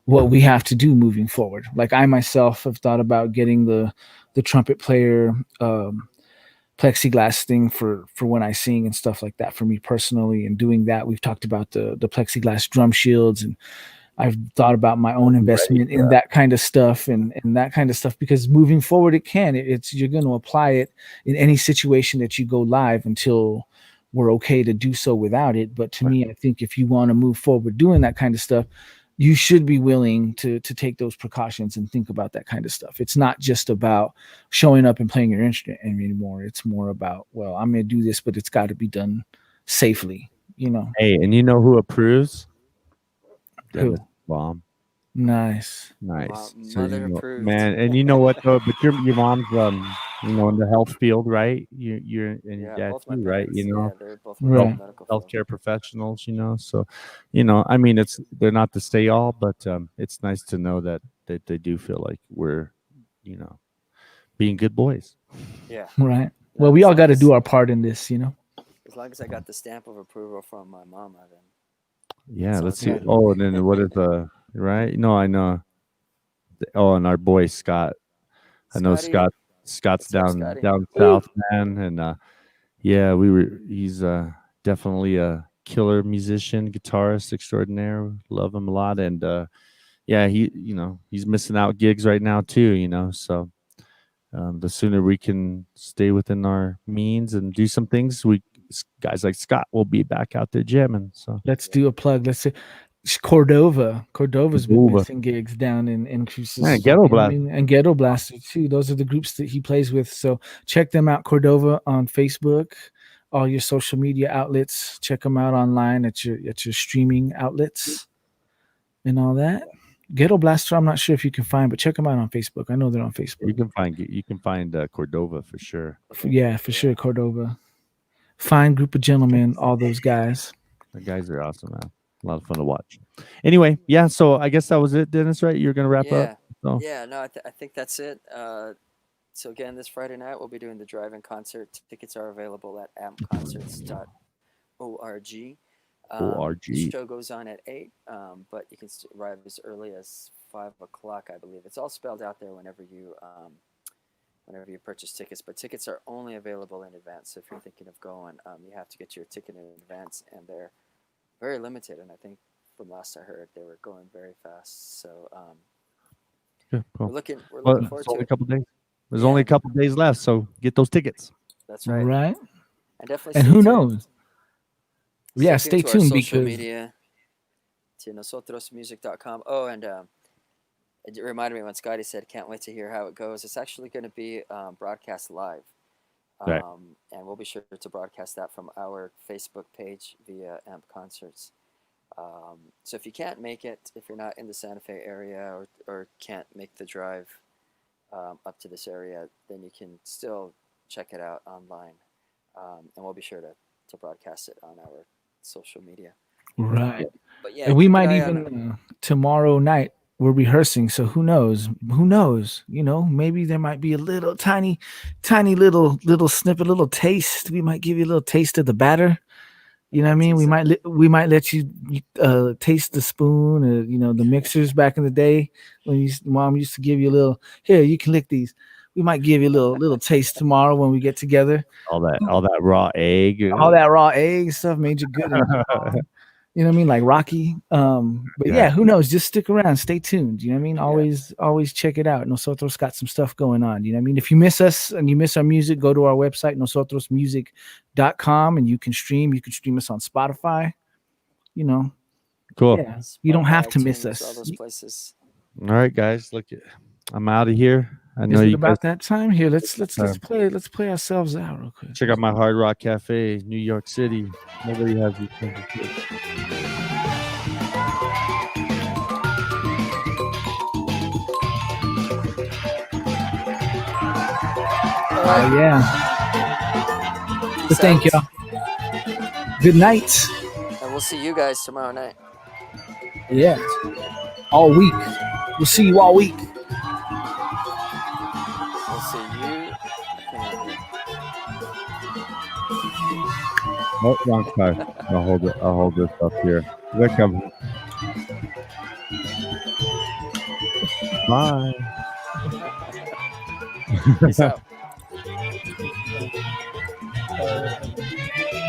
what we have to do moving forward. Like I myself have thought about getting the trumpet player plexiglass thing for when I sing and stuff like that for me personally, and doing that. We've talked about the plexiglass drum shields, and I've thought about my own investment in that kind of stuff and that kind of stuff because moving forward it's you're going to apply it in any situation that you go live until we're okay to do so without it. But to me, I think if you want to move forward doing that kind of stuff, you should be willing to take those precautions and think about that kind of stuff. It's not just about showing up and playing your instrument anymore. It's more about, well, I'm going to do this, but it's got to be done safely, you know. Hey, and you know who approves? Who? Dennis Bomb. Nice. Nice. Mother approved. Man, and you know what though? But your mom's you know, in the health field, right? You're and your dad both my too, right? parents, You know, yeah, they're both Right. in the medical field. healthcare professionals, you know. So, you know, I mean, they're not to stay all, but it's nice to know that they do feel like we're, you know, being good boys. Yeah. Right. No, Well, we as all long got to as- do our part in this, you know. As long as I got the stamp of approval from my mama, then Yeah, Sounds let's see. good. Oh, and then what is right? No, I know. Oh, and our boy Scott. I know Scotty, Scott's what's up, down Scotty? down south, man, and yeah, he's definitely a killer musician, guitarist extraordinaire. Love him a lot, and yeah, he's missing out gigs right now too, you know. So the sooner we can stay within our means and do some things, guys like Scott will be back out there jamming. So Let's do a plug. Let's say Cordova's been Cordova. missing gigs down in Cruces. Man, you Ghetto know what I Blast. mean? And Ghetto Blaster too. Those are the groups that he plays with. So check them out. Cordova on Facebook, all your social media outlets. Check them out online at your streaming outlets and all that. Ghetto Blaster, I'm not sure if you can find, but check them out on Facebook. I know they're on Facebook. You can find Cordova for sure. Yeah, for sure. Cordova. Fine group of gentlemen, all those guys. The guys are awesome, man. A lot of fun to watch. Anyway, yeah. So I guess that was it, Dennis. Right? You're gonna wrap up. So. Yeah, no, I think that's it. So again, this Friday night we'll be doing the drive-in concert. Tickets are available at ampconcerts.org. ORG. The show goes on at 8, but you can arrive as early as 5 o'clock, I believe. It's all spelled out there whenever you purchase tickets. But tickets are only available in advance. So if you're thinking of going, you have to get your ticket in advance, and they're very limited. And I think from last I heard, they were going very fast. So Yeah, cool. we're looking Well, forward it's to only a it. couple days. There's only a couple days left, so get those tickets. That's right. Right. And definitely And stay who tuned. knows? Yeah, stay to our tuned social because media, to nosotrosmusic.com. Oh, and it reminded me when Scotty said, "Can't wait to hear how it goes." It's actually going to be broadcast live, Right. and we'll be sure to broadcast that from our Facebook page via AMP Concerts. So if you can't make it, if you're not in the Santa Fe area or can't make the drive up to this area, then you can still check it out online, and we'll be sure to broadcast it on our social media. right. But yeah, And we keep an might eye on even tomorrow night we're rehearsing, so who knows? Who knows? You know, maybe there might be a little tiny little snippet, little taste. We might give you a little taste of the batter. You know what I mean? We might let you taste the spoon, or you know, the mixers back in the day when mom used to give you a little. Here, you can lick these. We might give you a little taste tomorrow when we get together. All that raw egg. All that raw egg stuff made you good and strong. You know what I mean? Like Rocky. But yeah, who knows? Just stick around, stay tuned. You know what I mean? Always check it out. Nosotros got some stuff going on. You know what I mean? If you miss us and you miss our music, go to our website, nosotrosmusic.com, and you can stream. You can stream us on Spotify. You know. Cool. Yeah. You don't have Spotify, to miss iTunes, us. all those places. All right, guys. Look, I'm out of here. I know Is it you about guys that time? Here, let's play ourselves out real quick. check out my Hard Rock Cafe, New York City. Nobody has these things to do. Oh yeah. Peace Thank out. y'all. Good night. And we'll see you guys tomorrow night. Yeah. All week. We'll see you all week. We'll see you. Oh, wrong side. I'll hold it. I'll hold this up here. There comes. Bye. Peace out.